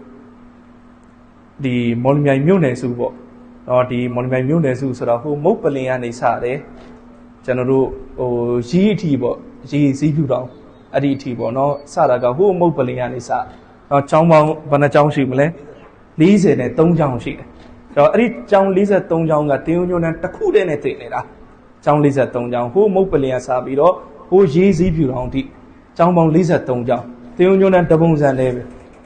ဒီမော်လမြိုင်မြို့နယ်စုပေါ့နော်ဒီမော်လမြိုင်မြို့နယ်စုဆိုတော့ဟိုမုတ်ပလင်ကနေစတယ်ကျွန်တော်တို့ဟိုရီးအထီပေါ့ရီးစည်းဖြူတောင်အဲ့ဒီအထီပေါ့နော်စတာကဟိုမုတ်ပလင်ကနေစတော့ကျောင်းပေါင်းဘယ်နှကျောင်းရှိမလဲ40နဲ့3ကျောင်းရှိတယ်အဲ့တော့အဲ့ဒီကျောင်း43ကျောင်းကတင်းယုံညွန်းတန်းတစ်ခုတည်းနဲ့တည်နေတာကျောင်း43ကျောင်းဟိုမုတ်ပလင်ကစပြီးတော့ဟိုရီးစည်းဖြူတောင်ဒီကျောင်းပေါင်း43ကျောင်းတင်းယုံညွန်းတန်းတပုံစံလေးပဲ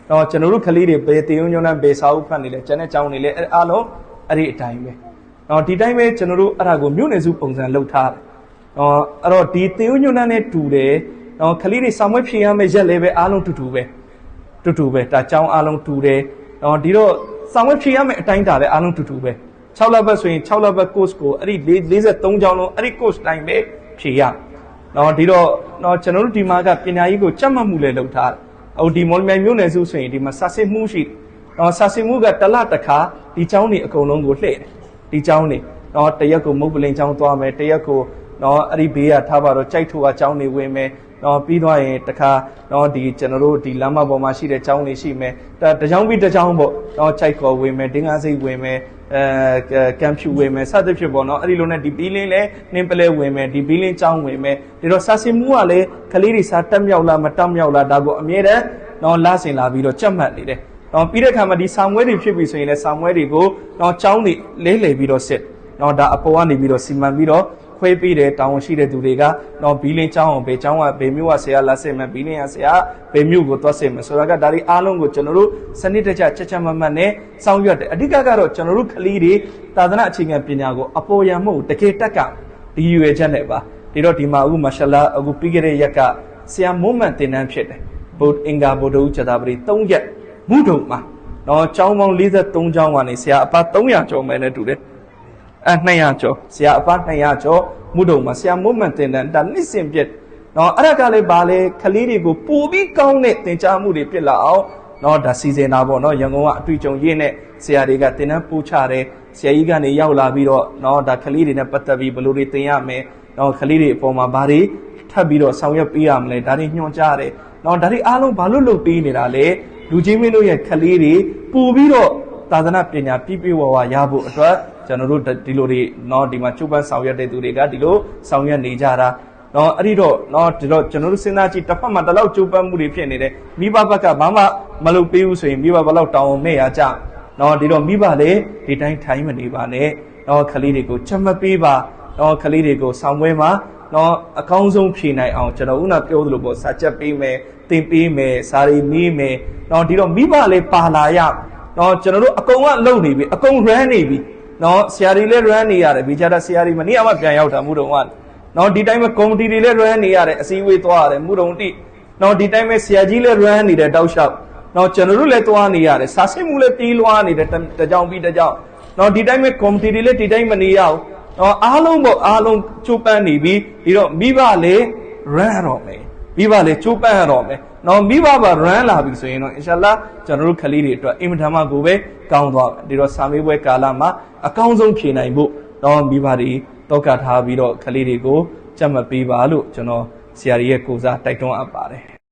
တော့ကျွန်တော်တို့ကလေးတွေပဲတင်းယုံညွန်းတန်းပဲစာအုပ်ဖတ်နေလဲကျန်တဲ့ကျောင်းတွေလည်းအားလုံးအဲ့ဒီအတိုင်းပဲတော့ဒီတိုင်းပဲကျွန်တော်တို့အဲ့ဒါကိုမြို့နယ်စုပုံစံလုပ်ထားတယ်အဲ့တော့ဒီတင်းယုံညွန်းတန်းနဲ့တူတယ်နော်ကလေးတွေစာမွေးဖြေရမယ့်ရက်လည်းပဲအားလုံးတူတူပဲဒါကျောင်းအားလုံးတူတယ်နော်ဒီတော့စာမွေးဖြေရမယ့်အတိုင်းတာလည်းအားလုံးတူတူပဲ6လဘက်ဆိုရင်6လဘက် course ကိုအဲ့ဒီ43ကျောင်းလုံးအဲ့ဒီ course တိုင်းပဲဖြေရနော်ဒီတော့နော်ကျွန်တော်တို့ဒီမှာကပညာရေးကိုကြက်မှတ်မှုလည်းလုပ်ထားတယ်ဟိုဒီမော်လမြိုင်မြို့နယ်စုဆိုရင်ဒီမှာစာစစ်မှုရှိနော်စာစစ်မှုကတစ်လတစ်ခါဒီကျောင်းတွေအကုန်လုံးကိုလှည့်တယ်ဒီကျောင်းတွေနော်တရက်ကိုမုတ်ပလင်ကျောင်းသွားမယ်တရက်ကိုနော်အဲ့ဒီဘေးကထားပါတော့ကြိုက်ထိုးကကျောင်းတွေဝင်မယ်နော်ပြီးသွားရင်တခါနော်ဒီကျွန်တော်တို့ဒီလမ်းမပေါ်မှာရှိတဲ့ကျောင်းတွေရှိမယ်တကျောင်းပြီးတကျောင်းပေါ့နော်ကြိုက်ခေါ်ဝင်မယ်ဒင်းကားစိတ်ဝင်မယ်ကမ်ဖြူဝင်မယ်စသဖြင့်ပေါ့နော်အဲ့ဒီလိုနဲ့ဒီဘီလင်းလဲနှင်းပလဲဝင်မယ်ဒီဘီလင်းကျောင်းဝင်မယ်ဒီတော့စာစင်မှုကလည်းကလေးတွေစာတက်မြောက်လားမတက်မြောက်လားဒါကိုအမြဲတမ်းနော်လာစင်လာပြီးတော့ကြက်မှတ်နေတယ်နော်ပြီးတဲ့အခါမှာဒီစာမွဲတွေဖြစ်ပြီဆိုရင်လည်းစာမွဲတွေကိုနော်ကျောင်းတွေလဲလှယ်ပြီးတော့စစ်နော်ဒါအပေါ်ကနေပြီးတော့စီမံပြီးတော့ခွဲပေးတယ်တောင်းရှိတဲ့သူတွေကနော်ဘီလင်းကျောင်းအောင်ဘယ်ကျောင်းကဘယ်မြို့ကဆရာလာစစ်မယ်ဘီလင်းကဆရာဘယ်မြို့ကိုသွားစစ်မယ်ဆိုတာကဒါတွေအားလုံးကိုကျွန်တော်တို့စနစ်တကျချက်မမှတ်နဲ့စောင့်ရွက်တယ်အဓိကကတော့ကျွန်တော်တို့ကလေးတွေသာသနာအခြေခံပညာကိုအပေါ်ယံမဟုတ်တကယ်တက်ကဒီရွယ်ချက်နဲ့ပါဒီတော့ဒီမှာအခုမာရှာလာအခုပြီးခဲ့တဲ့ရက်ကဆရာမွန်းမှန်တင်တန်းဖြစ်တယ်ဘုတ်အင်္ဂါဗုဒ္ဓဦးဇတာပတိ3ရက်မုဒုံမှာနော်ကျောင်းပေါင်း43ကျောင်းကနေဆရာအပ300ကျော်မယ်နဲ့တူတယ်200ကျော်ဆရာအပ200ကျော်မုဒုံမှာဆရာမွန်းမှန်တင်တန်းဒါနှစ်စဉ်ပြည့်နော်အဲ့ဒါကလည်းဗာလေကလေးတွေကိုပို့ပြီးကောင်းတဲ့သင်ကြားမှုတွေဖြစ်လာအောင်နော်ဒါစီစဉ်တာပေါ့နော်ရန်ကုန်ကအတွေ့အကြုံရင်းနဲ့ဆရာတွေကသင်တန်းပို့ချတယ်ဆရာကြီးကနေရောက်လာပြီးတော့နော်ဒါကလေးတွေနဲ့ပတ်သက်ပြီးဘယ်လိုတွေသင်ရမယ်နော်ကလေးတွေအပေါ်မှာဘာတွေထပ်ပြီးတော့ဆောင်ရွက်ပေးရမလဲဒါတွေညွှန်ကြားတယ်နော်ဒါတွေအားလုံးဘာလို့လုပ်ပေးနေတာလဲလူကြီးမင်းတို့ရဲ့ကလေးတွေပို့ပြီးတော့သာသနာပညာပြည့်ပြည့်ဝဝရဖို့အတွက်ကျွန်တော်တို့ဒီလိုတွေနော်ဒီမှာကျုပ်ပန်းဆောင်ရွက်တဲ့သူတွေကဒီလိုဆောင်ရွက်နေကြတာနော်အဲ့ဒီတော့နော်ဒီတော့ကျွန်တော်တို့စဉ်းစားကြည့်တစ်ဖက်မှာတလောက်ကျုပ်ပန်းမှုတွေဖြစ်နေတယ်မိဘဘက်ကဘာမှမလုပ်ပေးဘူးဆိုရင်မိဘဘလောက်တောင်းအောင်မဲ့ရကြနော်ဒီတော့မိဘလည်းဒီတိုင်းထိုင်မနေပါနဲ့နော်ကလေးတွေကိုချက်မပေးပါနော်ကလေးတွေကိုဆောင်ပွဲမှာနော်အကောင်းဆုံးဖြေနိုင်အောင်ကျွန်တော်ဦးနာပြောသလိုပေါ့စာချက်ပေးမယ်သင်ပေးမယ်စာရီမေးမယ်နော်ဒီတော့မိဘလည်းပါလာရနော်ကျွန်တော်တို့အကုန်ကလုံနေပြီအကုန် run နေပြီနော်ဆရာတွေလည်း run နေရတယ်ဒီကြတာဆရာတွေမနေ့ကမှပြန်ရောက်တာမှုတော့ကနော်ဒီတိုင်းပဲကော်မတီတွေလည်း run နေရတယ်အစည်းအဝေးသွားရတယ်မှုတော့တိနော်ဒီတိုင်းပဲဆရာကြီးလည်း run နေတယ်တောက်လျှောက်နော်ကျွန်တော်တို့လည်းသွားနေရတယ်စာစစ်မှုလည်းတီးလွှားနေတယ်တကြောင်ပြီးတကြောင်နော်ဒီတိုင်းပဲကော်မတီတွေလည်းဒီတိုင်းမနေရအောင်နော်အားလုံးပေါ့အားလုံးကျိုးပန်းနေပြီဒီတော့မိဘလည်း run ရတော့မယ်မိဘလည်းကျိုးပန်းရတော့မယ်နော်မိဘပါ run လာပြီဆိုရင်တော့အင်ရှာလာကျွန်တော်တို့ကလေးတွေအတွက်အင်မတန်မှကိုပဲကောင်းသွားမယ်ဒီတော့စာမေးပွဲကာလမှာအကောင်းဆုံးဖြေနိုင်ဖို့နော်မိဘတွေတောကထားပြီးတော့ကလေးတွေကိုကြက်မပေးပါလို့ကျွန်တော်ဆရာကြီးရဲ့ကိုစားတိုက်တွန်းအပ်ပါတယ်